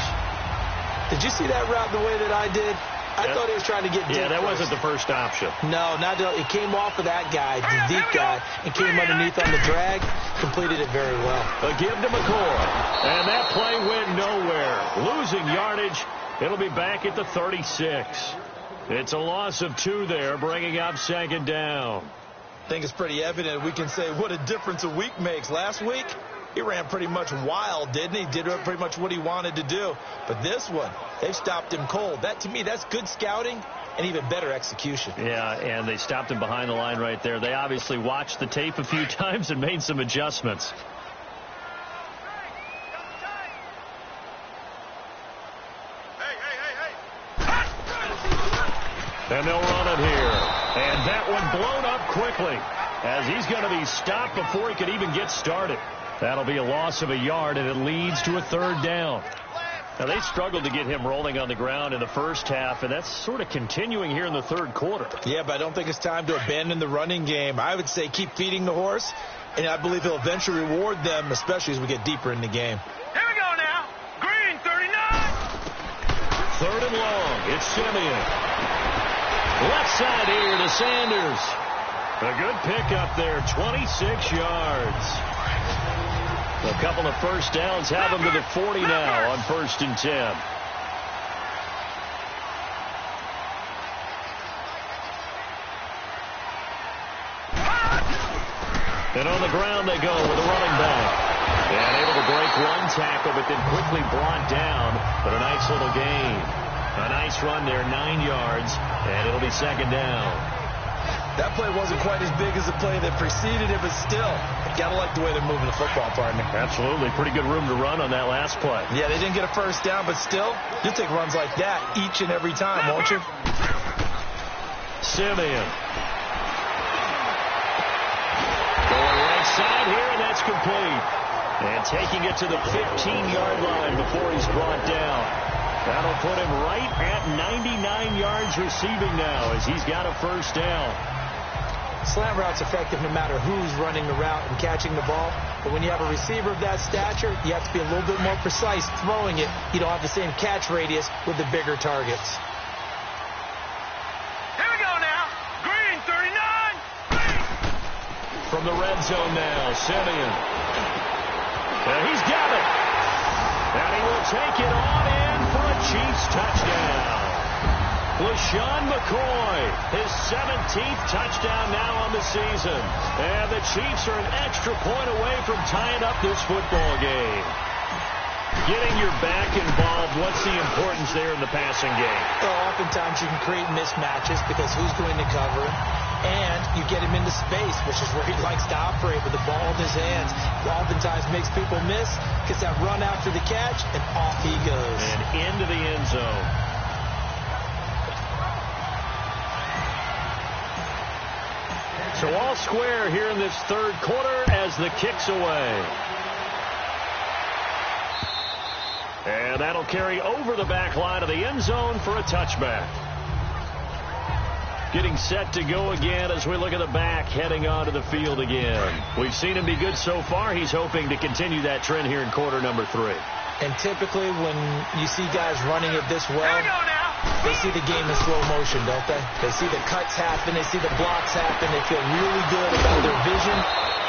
Did you see that route the way that I did? I thought he was trying to get deep. Yeah, that first. wasn't the first option. No, not at all. It came off of that guy, the deep guy, and came underneath on the drag. Completed it very well. A give to McCoy. And that play went nowhere. Losing yardage. It'll be back at the 36. It's a loss of 2 there, bringing up 2nd down. I think it's pretty evident. We can say what a difference a week makes. Last week, he ran pretty much wild, didn't he? Did pretty much what he wanted to do. But this one, they've stopped him cold. That, to me, that's good scouting and even better execution. Yeah, and they stopped him behind the line right there. They obviously watched the tape a few times and made some adjustments. And they'll run it here. And that one blown up quickly as he's going to be stopped before he could even get started. That'll be a loss of a yard, and it leads to a 3rd down. Now, they struggled to get him rolling on the ground in the first half, and that's sort of continuing here in the 3rd quarter. Yeah, but I don't think it's time to abandon the running game. I would say keep feeding the horse, and I believe he'll eventually reward them, especially as we get deeper in the game. Here we go now. Green, 39. 3rd and long. It's Simeon. Left side here to Sanders. A good pickup there, 26 yards. A couple of first downs have them to the 40 now on 1st and 10. And on the ground they go with a running back. And able to break one tackle, but then quickly brought down. But a nice little gain. A nice run there, 9 yards, and it'll be 2nd down. That play wasn't quite as big as the play that preceded it, but still, gotta like the way they're moving the football, partner. Absolutely. Pretty good room to run on that last play. Yeah, they didn't get a first down, but still, you'll take runs like that each and every time, won't you? Simeon. Going right side here, and that's complete. And taking it to the 15-yard line before he's brought down. That'll put him right at 99 yards receiving now as he's got a first down. Slant route's effective no matter who's running the route and catching the ball. But when you have a receiver of that stature, you have to be a little bit more precise throwing it. You don't have the same catch radius with the bigger targets. Here we go now. Green, 39. Green. From the red zone now, Simeon. And he's got it. And he will take it on in for a Chiefs touchdown. LaShawn McCoy, his 17th touchdown now on the season. And the Chiefs are an extra point away from tying up this football game. Getting your back involved, what's the importance there in the passing game? Well, oftentimes you can create mismatches because who's going to cover it? and you get him into space, which is where he likes to operate with the ball in his hands. Oftentimes makes people miss, gets that run after the catch, and off he goes. And into the end zone. So all square here in this third quarter as the kick's away. And that'll carry over the back line of the end zone for a touchback. Getting set to go again as we look at the back heading onto the field again. We've seen him be good so far. He's hoping to continue that trend here in quarter number 3. And typically when you see guys running it this well, they see the game in slow motion, don't they? They see the cuts happen. They see the blocks happen. They feel really good about their vision.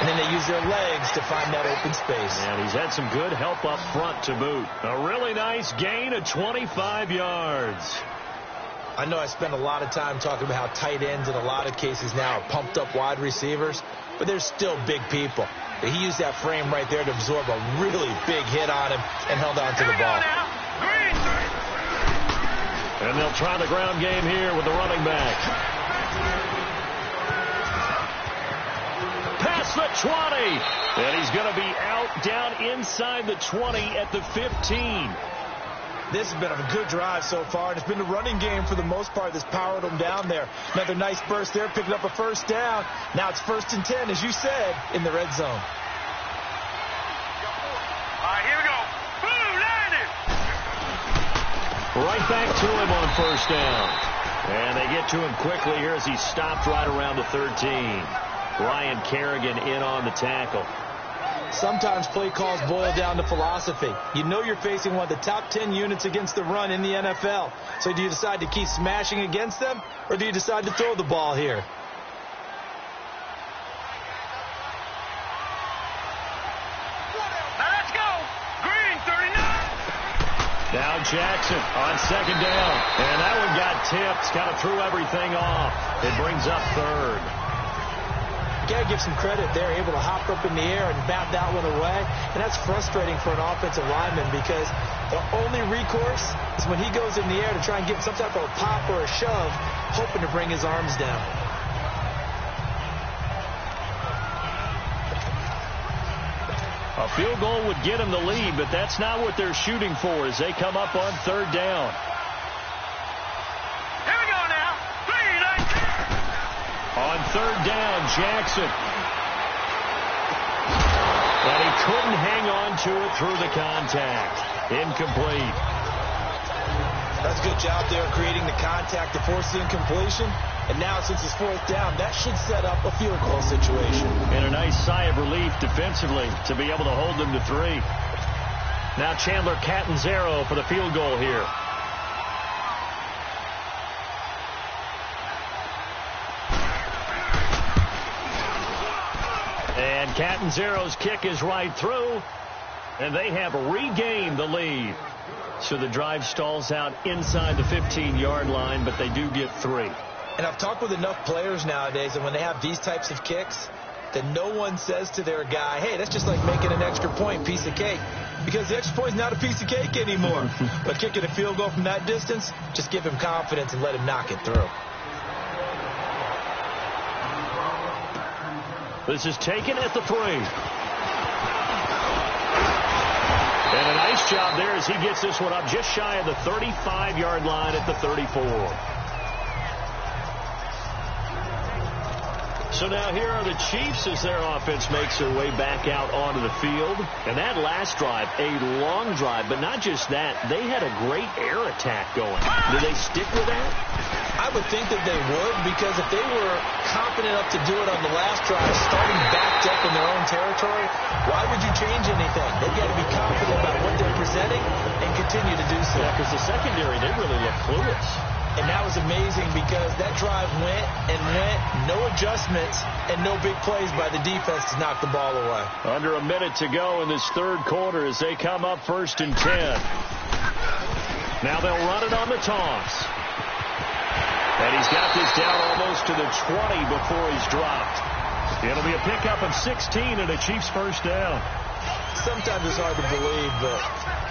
And then they use their legs to find that open space. And he's had some good help up front to boot. A really nice gain of 25 yards. I know I spend a lot of time talking about how tight ends in a lot of cases now are pumped up wide receivers, but they're still big people. But he used that frame right there to absorb a really big hit on him and held on to the ball. And they'll try the ground game here with the running back. Past the 20. And he's going to be out down inside the 20 at the 15. This has been a good drive so far, and it's been the running game for the most part that's powered them down there. Another nice burst there, picking up a first down. Now it's 1st and 10, as you said, in the red zone. All right, here we go. Boom, landed. Right back to him on first down. And they get to him quickly here as he stopped right around the 13. Ryan Kerrigan in on the tackle. Sometimes play calls boil down to philosophy. You know you're facing one of the top 10 units against the run in the NFL. So do you decide to keep smashing against them, or do you decide to throw the ball here? Now let's go. Green, 39. Now Jackson on second down. And that one got tipped. Kind of threw everything off. It brings up third. You got to give some credit there, able to hop up in the air and bat that one away. And that's frustrating for an offensive lineman because the only recourse is when he goes in the air to try and get some type of a pop or a shove, hoping to bring his arms down. A field goal would get him the lead, but that's not what they're shooting for as they come up on third down. Here we go now. 3, 19. On third down, Jackson. And he couldn't hang on to it through the contact. Incomplete. That's a good job there creating the contact to force the incompletion. And now since it's 4th down, that should set up a field goal situation. And a nice sigh of relief defensively to be able to hold them to 3. Now Chandler Catanzaro for the field goal here. And Catanzaro's kick is right through. And they have regained the lead. So the drive stalls out inside the 15-yard line, but they do get 3. And I've talked with enough players nowadays, and when they have these types of kicks, that no one says to their guy, hey, that's just like making an extra point, piece of cake. Because the extra point is not a piece of cake anymore. But kicking a field goal from that distance, just give him confidence and let him knock it through. This is taken at the 3. And a nice job there as he gets this one up just shy of the 35-yard line at the 34. So now here are the Chiefs as their offense makes their way back out onto the field. And that last drive, a long drive, but not just that. They had a great air attack going. Do they stick with that? I would think that they would, because if they were confident enough to do it on the last drive, starting backed up in their own territory, why would you change anything? They've got to be confident about what they're presenting and continue to do so. Yeah, because the secondary, they really look clueless. And that was amazing because that drive went and went, no adjustments, and no big plays by the defense to knock the ball away. Under a minute to go in this third quarter as they come up 1st and 10. Now they'll run it on the toss. And he's got this down almost to the 20 before he's dropped. It'll be a pickup of 16 and a Chiefs first down. Sometimes it's hard to believe, but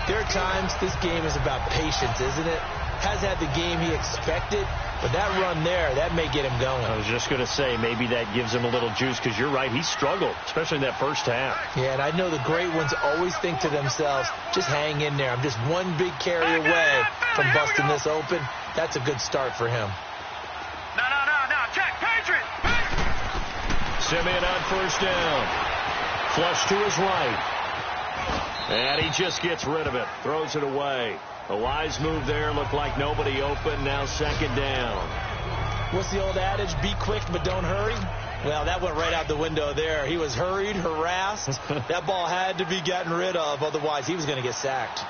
there are times this game is about patience, isn't it? Has had the game he expected, But that run there, that may get him going. I was just going to say, maybe that gives him a little juice, because you're right, he struggled, especially in that first half. Yeah, and I know the great ones always think to themselves, just hang in there. I'm just one big carry away from busting this open. That's a good start for him. No. Check. Patriot. Simeon on first down. Flush to his right. And he just gets rid of it. Throws it away. A wise move there. Looked like nobody open. Now second down. What's the old adage? Be quick, but don't hurry. Well, that went right out the window there. He was hurried, harassed. That ball had to be gotten rid of. Otherwise, he was going to get sacked.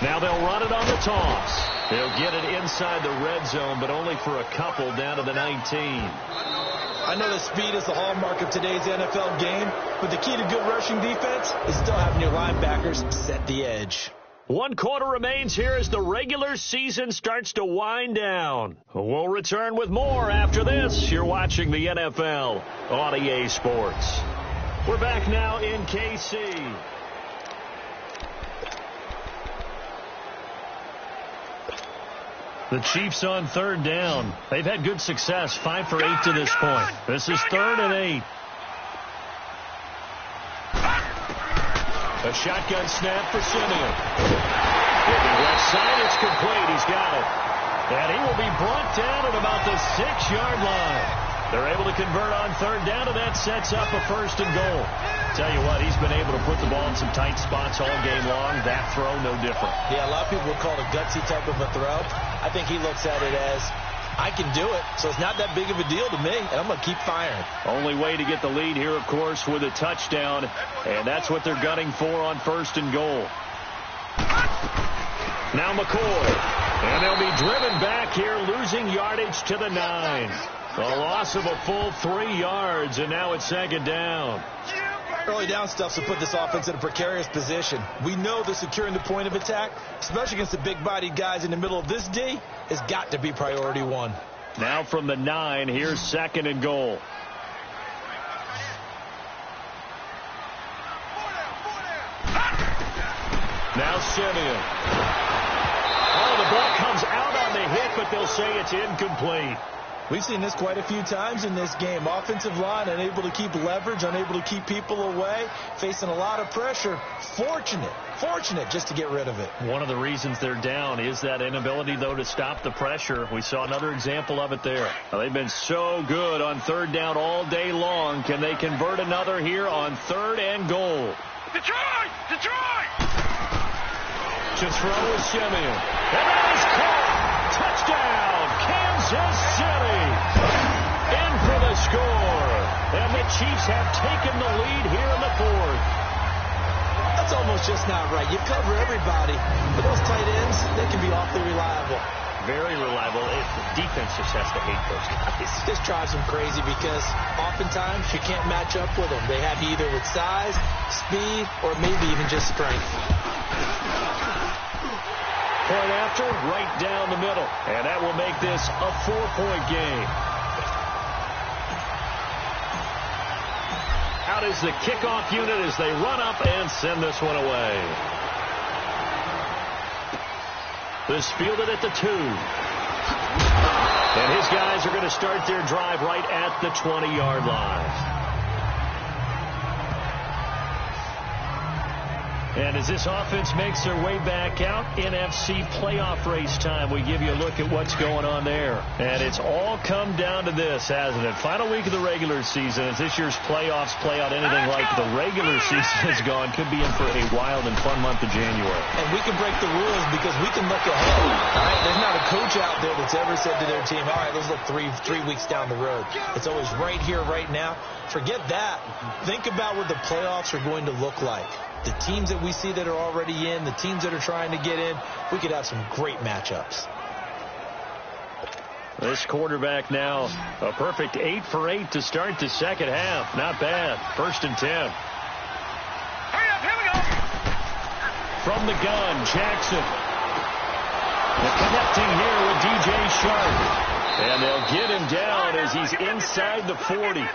Now they'll run it on the toss. They'll get it inside the red zone, but only for a couple down to the 19. I know that speed is the hallmark of today's NFL game, but the key to good rushing defense is still having your linebackers set the edge. 1 quarter remains here as the regular season starts to wind down. We'll return with more after this. You're watching the NFL on EA Sports. We're back now in KC. The Chiefs on third down. They've had good success, 5 for 8 to this point. This is 3rd and 8. A shotgun snap for Simeon. Looking left side, it's complete. He's got it. And he will be brought down at about the 6-yard line. They're able to convert on third down, and that sets up a 1st and goal. Tell you what, he's been able to put the ball in some tight spots all game long. That throw, no different. Yeah, a lot of people would call it a gutsy type of a throw. I think he looks at it as, I can do it, so it's not that big of a deal to me, and I'm going to keep firing. Only way to get the lead here, of course, with a touchdown, and that's what they're gunning for on 1st and goal. Now McCoy, and they'll be driven back here, losing yardage to the 9. A loss of a full 3 yards, and now it's 2nd down. Early down stuff to put this offense in a precarious position. We know that securing the point of attack, especially against the big-bodied guys in the middle of this D, has got to be priority 1. Now from the 9, here's 2nd and goal. Now Simeon. Oh, the ball comes out on the hit, but they'll say it's incomplete. We've seen this quite a few times in this game. Offensive line unable to keep leverage, unable to keep people away, facing a lot of pressure. Fortunate just to get rid of it. One of the reasons they're down is that inability, though, to stop the pressure. We saw another example of it there. Now, they've been so good on third down all day long. Can they convert another here on 3rd and goal? Detroit! To throw is Simeon. And that is caught. Touchdown, Kansas City. In for the score. And the Chiefs have taken the lead here in the 4th. That's almost just not right. You cover everybody. But those tight ends, they can be awfully reliable. Very reliable. The defense just has to hate those guys. This drives them crazy because oftentimes you can't match up with them. They have you either with size, speed, or maybe even just strength. Point after, right down the middle. And that will make this a 4-point game. Out is the kickoff unit as they run up and send this one away. This fielded at the 2. And his guys are going to start their drive right at the 20-yard line. And as this offense makes their way back out, NFC playoff race time, we give you a look at what's going on there. And it's all come down to this, hasn't it? Final week of the regular season. As this year's playoffs play out anything like the regular season has gone, could be in for a wild and fun month of January. And we can break the rules because we can look ahead. All right? There's not a coach out there that's ever said to their team, all right, let's look three weeks down the road. It's always right here, right now. Forget that. Think about what the playoffs are going to look like. The teams that we see that are already in, the teams that are trying to get in, we could have some great matchups. This quarterback now, a perfect 8 for 8 to start the second half. Not bad. 1st and 10. Hurry up, here we go. From the gun, Jackson. The connecting here with DJ Sharp. And they'll get him down as he's inside the 40.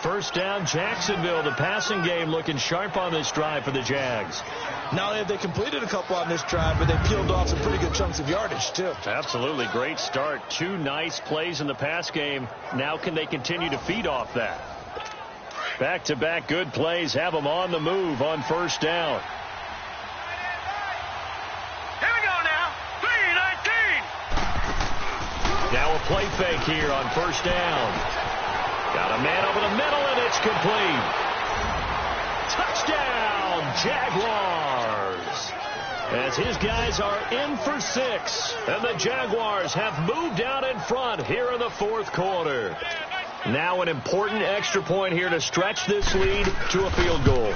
First down, Jacksonville. The passing game looking sharp on this drive for the Jags. Not only have they completed a couple on this drive, but they peeled off some pretty good chunks of yardage, too. Absolutely great start. 2 nice plays in the pass game. Now can they continue to feed off that? Back-to-back good plays have them on the move on first down. Here we go now. 3-19. Now a play fake here on first down. Got a man over the middle, and it's complete. Touchdown, Jaguars. As his guys are in for 6. And the Jaguars have moved out in front here in the fourth quarter. Now an important extra point here to stretch this lead to a field goal.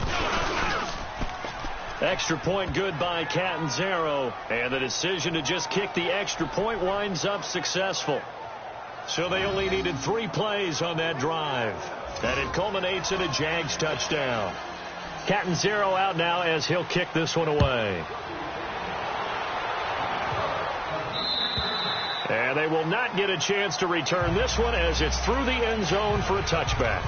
Extra point good by Catanzaro. And the decision to just kick the extra point winds up successful. So they only needed 3 plays on that drive. And it culminates in a Jags touchdown. Catanzaro out now as he'll kick this one away. And they will not get a chance to return this one as it's through the end zone for a touchback.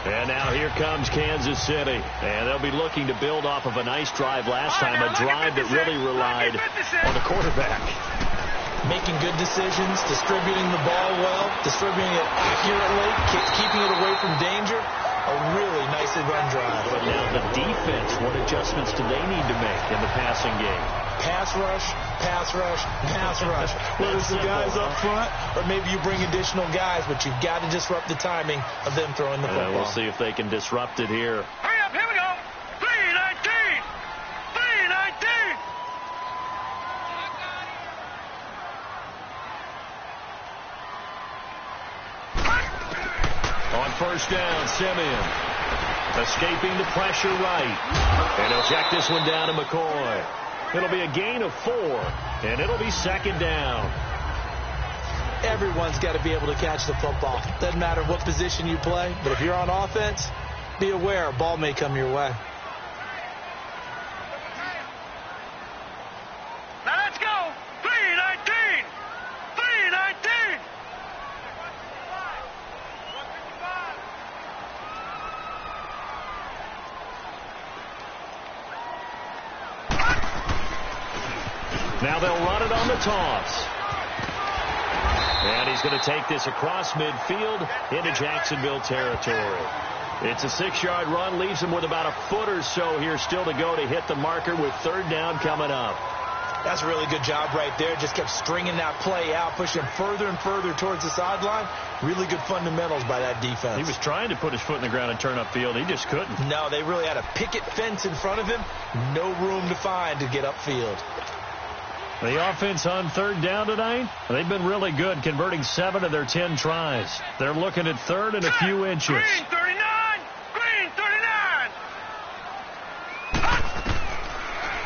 And now here comes Kansas City. And they'll be looking to build off of a nice drive last time, a drive that really relied on the quarterback. Making good decisions, distributing the ball well, distributing it accurately, keeping it away from danger. A really nicely run drive. But now the defense, what adjustments do they need to make in the passing game? Pass rush, pass rush, pass rush. Whether it's the guys up front or maybe you bring additional guys, but you've got to disrupt the timing of them throwing the football. We'll see if they can disrupt it here. Hurry up, here we go. 3-19. 3-19. On first down, Simeon escaping the pressure right. And he'll check this one down to McCoy. It'll be a gain of 4, and it'll be second down. Everyone's got to be able to catch the football. Doesn't matter what position you play, but if you're on offense, be aware a ball may come your way. Now let's go. 3-19. 3-19. Now they'll run it on the toss. And he's going to take this across midfield into Jacksonville territory. It's a 6-yard run, leaves him with about a foot or so here still to go to hit the marker with third down coming up. That's a really good job right there. Just kept stringing that play out, pushing further and further towards the sideline. Really good fundamentals by that defense. He was trying to put his foot in the ground and turn upfield. He just couldn't. No, they really had a picket fence in front of him. No room to find to get upfield. The offense on third down tonight, they've been really good, converting 7 of their 10 tries. They're looking at third and a few inches. Green 39. Green 39.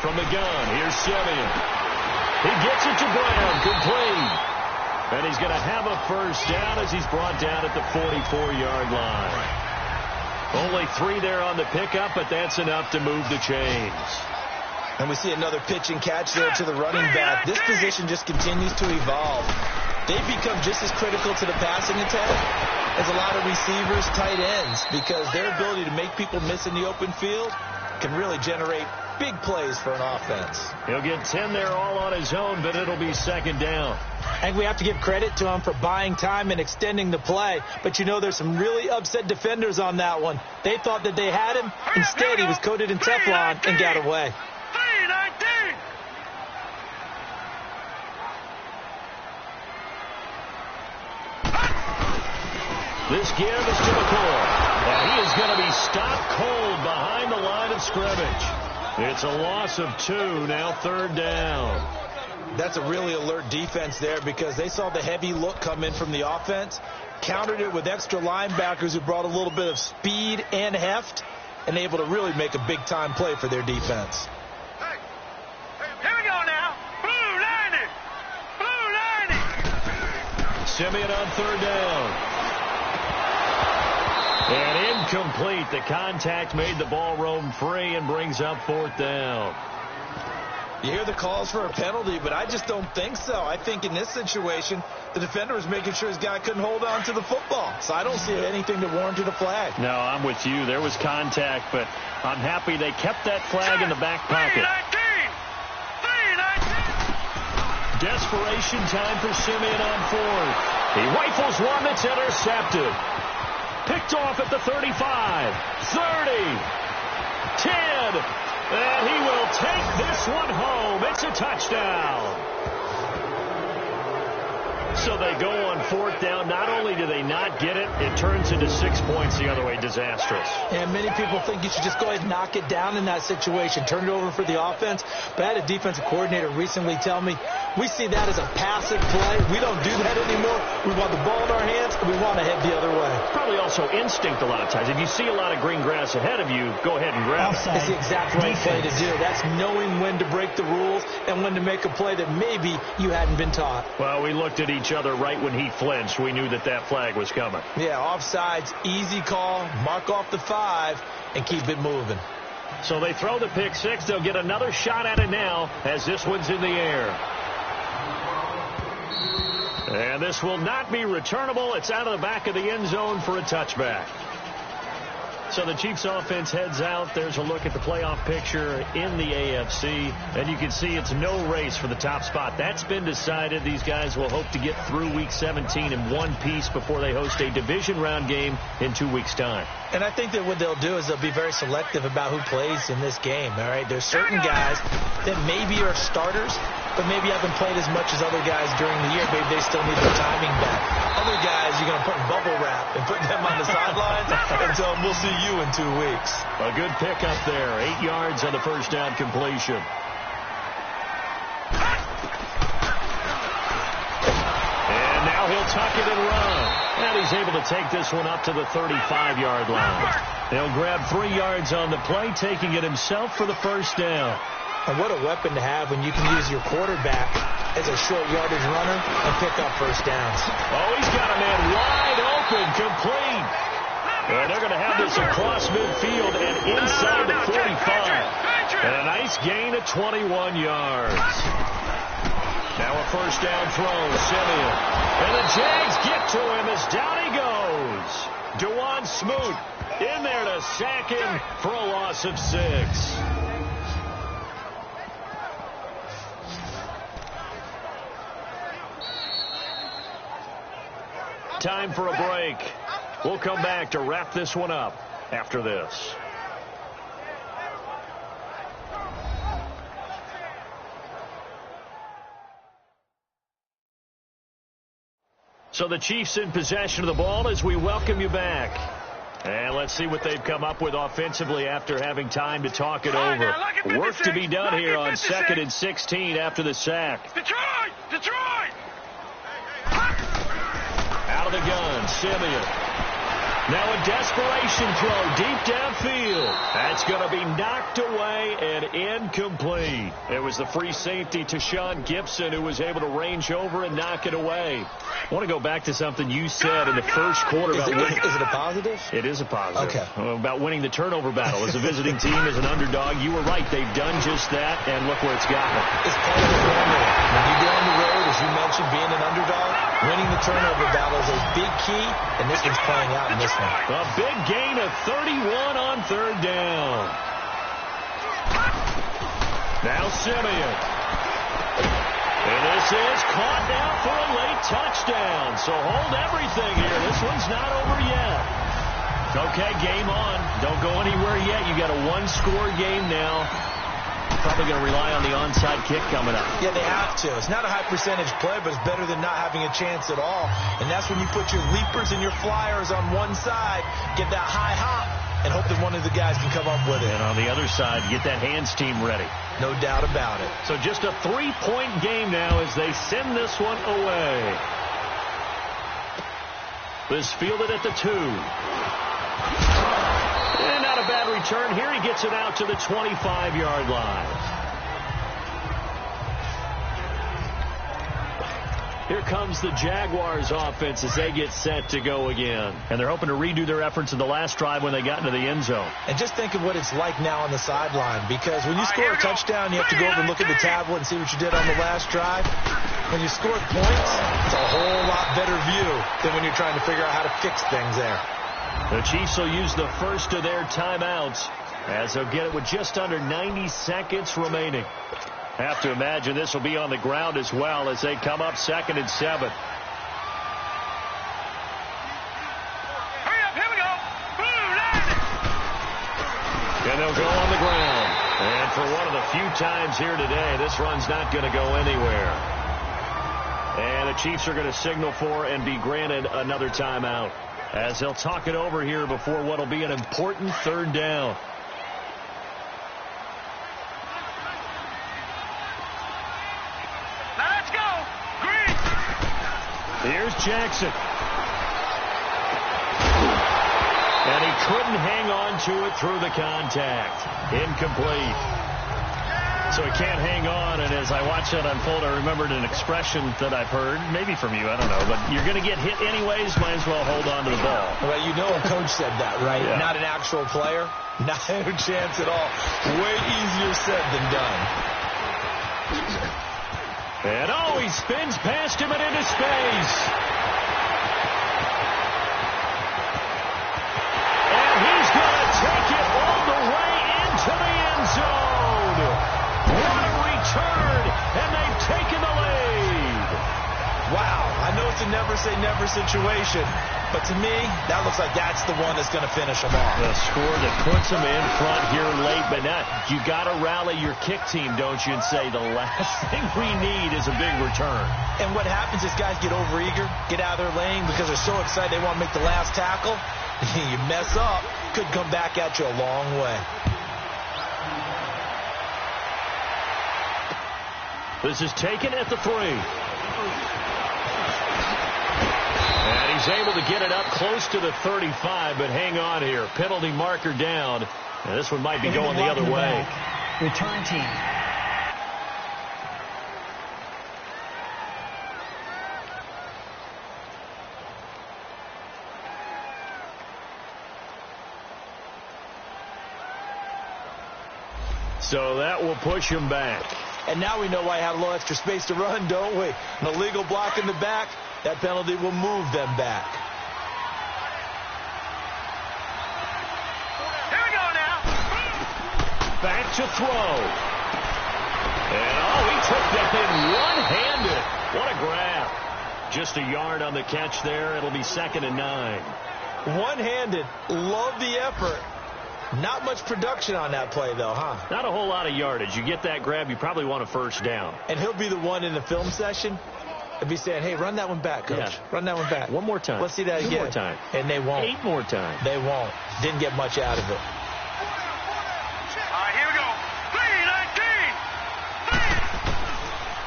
From the gun, here's Simeon. He gets it to Brown, complete. And he's going to have a first down as he's brought down at the 44-yard line. Only 3 there on the pickup, but that's enough to move the chains. And we see another pitch and catch there to the running back. This position just continues to evolve. They've become just as critical to the passing attack as a lot of receivers, tight ends, because their ability to make people miss in the open field can really generate big plays for an offense. He'll get 10 there all on his own, but it'll be second down. I think we have to give credit to him for buying time and extending the play. But, you know, there's some really upset defenders on that one. They thought that they had him. Instead, he was coated in Teflon and got away. 3-19. This give is to McCoy. And he is going to be stopped cold behind the line of scrimmage. It's a loss of 2, now third down. That's a really alert defense there because they saw the heavy look come in from the offense, countered it with extra linebackers who brought a little bit of speed and heft, and able to really make a big-time play for their defense. Here we go now. Blue 90. Blue 90. Simeon on third down. And incomplete. The contact made the ball roam free and brings up fourth down. You hear the calls for a penalty, but I just don't think so. I think in this situation, the defender was making sure his guy couldn't hold on to the football. So I don't see anything that warranted a flag. No, I'm with you. There was contact, but I'm happy they kept that flag in the back pocket. Desperation time for Simeon on fourth. He rifles one that's intercepted. Picked off at the 35, 30, 10, and he will take this one home. It's a touchdown. So they go on fourth down. Not only do they not get it, it turns into 6 points the other way. Disastrous. And many people think you should just go ahead and knock it down in that situation. Turn it over for the offense. But I had a defensive coordinator recently tell me, we see that as a passive play. We don't do that anymore. We want the ball in our hands, and we want to head the other way. Probably also instinct a lot of times. If you see a lot of green grass ahead of you, go ahead and grab it. It's the exact right play to do. That's knowing when to break the rules and when to make a play that maybe you hadn't been taught. Well, we looked at each other right when he flinched. We knew that that flag was coming. Yeah, offsides, easy call, mark off the 5, and keep it moving. So they throw the pick 6. They'll get another shot at it now as this one's in the air. And this will not be returnable. It's out of the back of the end zone for a touchback. So the Chiefs offense heads out. There's a look at the playoff picture in the AFC. And you can see it's no race for the top spot. That's been decided. These guys will hope to get through Week 17 in one piece before they host a division round game in 2 weeks' time. And I think that what they'll do is they'll be very selective about who plays in this game. All right, there's certain guys that maybe are starters, but maybe haven't played as much as other guys during the year. Maybe they still need their timing back. Other guys, you're going to put in bubble wrap and put them on the sidelines and tell them we'll see you in 2 weeks. A good pickup there. 8 yards on the first down completion. And now he'll tuck it and run. And he's able to take this one up to the 35-yard line. He'll grab 3 yards on the play, taking it himself for the first down. And what a weapon to have when you can use your quarterback as a short yardage runner and pick up first downs. Oh, he's got a man wide open, complete. And they're going to have this across midfield and inside the 45. And a nice gain of 21 yards. Now a first down throw, Simeon. And the Jags get to him as down he goes. DeJuan Smoot in there to sack him for a loss of 6. Time for a break. We'll come back to wrap this one up after this. So the Chiefs in possession of the ball as we welcome you back. And let's see what they've come up with offensively after having time to talk it over. Work to be done here on 2nd and 16 after the sack. Detroit! Out of the gun, Simeon. Now a desperation throw deep downfield. That's going to be knocked away and incomplete. It was the free safety to Sean Gibson who was able to range over and knock it away. I want to go back to something you said in the first quarter about winning. Is it a positive? It is a positive. Okay. About winning the turnover battle. As a visiting team, as an underdog, you were right. They've done just that, and look where it's gotten them. It's part of the formula. When you go on the road, as you mentioned, being an underdog, winning the turnover battle is a big key, and this one's playing out in this one. A big gain of 31 on third down. Now Simeon. And this is caught now for a late touchdown. So hold everything here. This one's not over yet. Okay, game on. Don't go anywhere yet. You got a one-score game now. Probably going to rely on the onside kick coming up. Yeah, they have to. It's not a high percentage play, but it's better than not having a chance at all. And that's when you put your leapers and your flyers on one side, get that high hop, and hope that one of the guys can come up with it. And on the other side, get that hands team ready. No doubt about it. So just a 3-point game now as they send this one away. This fielded at the 2. And not a bad return here. He gets it out to the 25-yard line. Here comes the Jaguars offense as they get set to go again. And they're hoping to redo their efforts in the last drive when they got into the end zone. And just think of what it's like now on the sideline, because when you score a touchdown, you have to go over and look at the tablet and see what you did on the last drive. When you score points, it's a whole lot better view than when you're trying to figure out how to fix things there. The Chiefs will use the first of their timeouts as they'll get it with just under 90 seconds remaining. Have to imagine this will be on the ground as well as they come up 2nd and 7. Hurry up, here we go. And they'll go on the ground. And for one of the few times here today, this run's not going to go anywhere. And the Chiefs are going to signal for and be granted another timeout as they'll talk it over here before what will be an important 3rd down. Let's go. Green. Here's Jackson. And he couldn't hang on to it through the contact. Incomplete. So he can't hang on, and as I watched that unfold, I remembered an expression that I've heard, maybe from you, I don't know, but you're going to get hit anyways, might as well hold on to the ball. Well, you know a coach said that, right? Yeah. Not an actual player. Not a chance at all. Way easier said than done. And he spins past him and into space. And he's going to take it all the way into the end zone. What a return, and they've taken the lead. Wow, I know it's a never-say-never situation, but to me, that looks like that's the one that's going to finish them off. The score that puts them in front here late, but now you got to rally your kick team, don't you, and say the last thing we need is a big return. And what happens is guys get overeager, get out of their lane because they're so excited they want to make the last tackle. You mess up, could come back at you a long way. This is taken at the 3. And he's able to get it up close to the 35, but hang on here. Penalty marker down. And this one might be going the other way. Return team. So that will push him back. And now we know why I have a little extra space to run, don't we? An illegal block in the back, that penalty will move them back. Here we go now. Back to throw. And he took that in one-handed. What a grab. Just a yard on the catch there. It'll be 2nd and 9. One-handed. Love the effort. Not much production on that play, though, huh? Not a whole lot of yardage. You get that grab, you probably want a 1st down. And he'll be the one in the film session. He'll be saying, hey, run that one back, coach. Yeah. Run that one back. One more time. Let's see that again. 2 more time. And they won't. 8 more times. They won't. Didn't get much out of it. All right, here we go.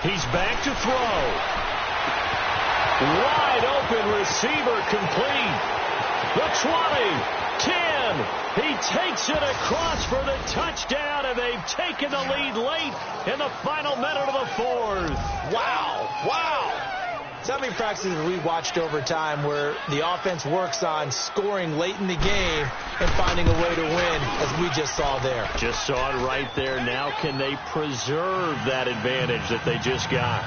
3-19. He's back to throw. Wide open receiver complete. The 20. 10. He takes it across for the touchdown, and they've taken the lead late in the final minute of the 4th. Wow. Wow. So how many practices have we watched over time where the offense works on scoring late in the game and finding a way to win, as we just saw there? Just saw it right there. Now can they preserve that advantage that they just got?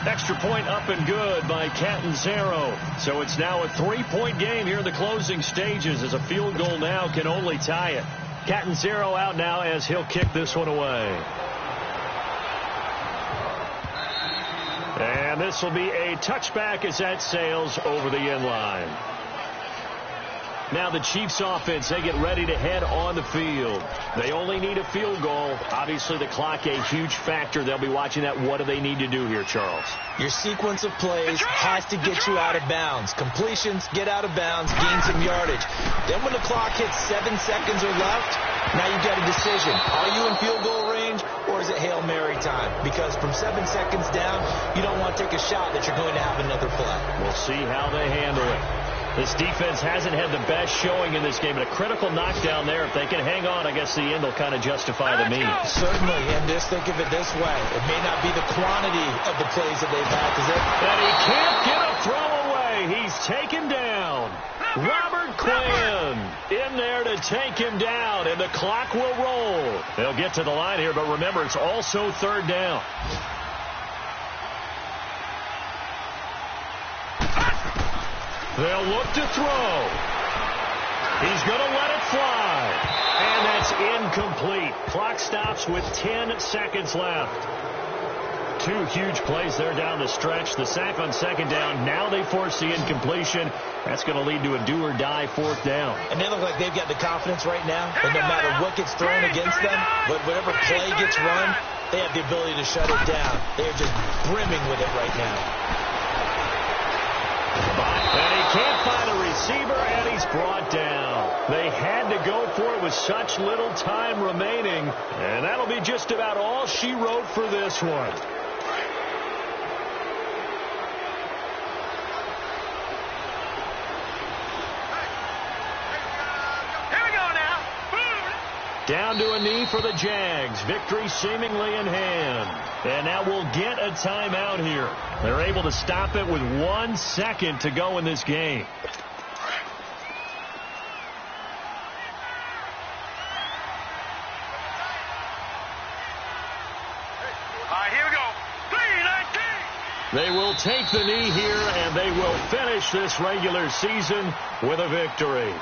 Extra point up and good by Catanzaro. So it's now a 3-point game here in the closing stages, as a field goal now can only tie it. Catanzaro out now as he'll kick this one away. And this will be a touchback as that sails over the end line. Now the Chiefs offense, they get ready to head on the field. They only need a field goal. Obviously the clock a huge factor. They'll be watching that. What do they need to do here, Charles? Your sequence of plays has to get you out of bounds. Completions, get out of bounds, gain some yardage. Then when the clock hits 7 seconds or left, now you've got a decision. Are you in field goal range, or is it Hail Mary time? Because from 7 seconds down, you don't want to take a shot that you're going to have another play. We'll see how they handle it. This defense hasn't had the best showing in this game, but a critical knockdown there. If they can hang on, I guess the end will kind of justify the means. Certainly, and just think of it this way. It may not be the quantity of the plays that they've had. And he can't get a throw away. He's taken down. Robert Quinn in there to take him down, and the clock will roll. They'll get to the line here, but remember, it's also third down. They'll look to throw. He's going to let it fly. And that's incomplete. Clock stops with 10 seconds left. Two huge plays there down the stretch. The sack on second down. Now they force the incompletion. That's going to lead to a do-or-die fourth down. And they look like they've got the confidence right now that no matter what gets thrown against them, but whatever play gets run, they have the ability to shut it down. They're just brimming with it right now. And he can't find a receiver, and he's brought down. They had to go for it with such little time remaining, and that'll be just about all she wrote for this one. Here we go now. Down to a knee for the Jags. Victory seemingly in hand. And now we'll get a timeout here. They're able to stop it with 1 second to go in this game. All right, here we go. 3-19. They will take the knee here, and they will finish this regular season with a victory.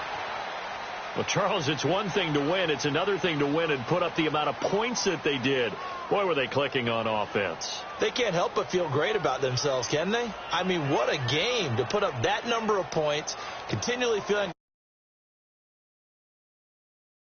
Well, Charles, it's one thing to win. It's another thing to win and put up the amount of points that they did. Boy, were they clicking on offense. They can't help but feel great about themselves, can they? I mean, what a game to put up that number of points, continually feeling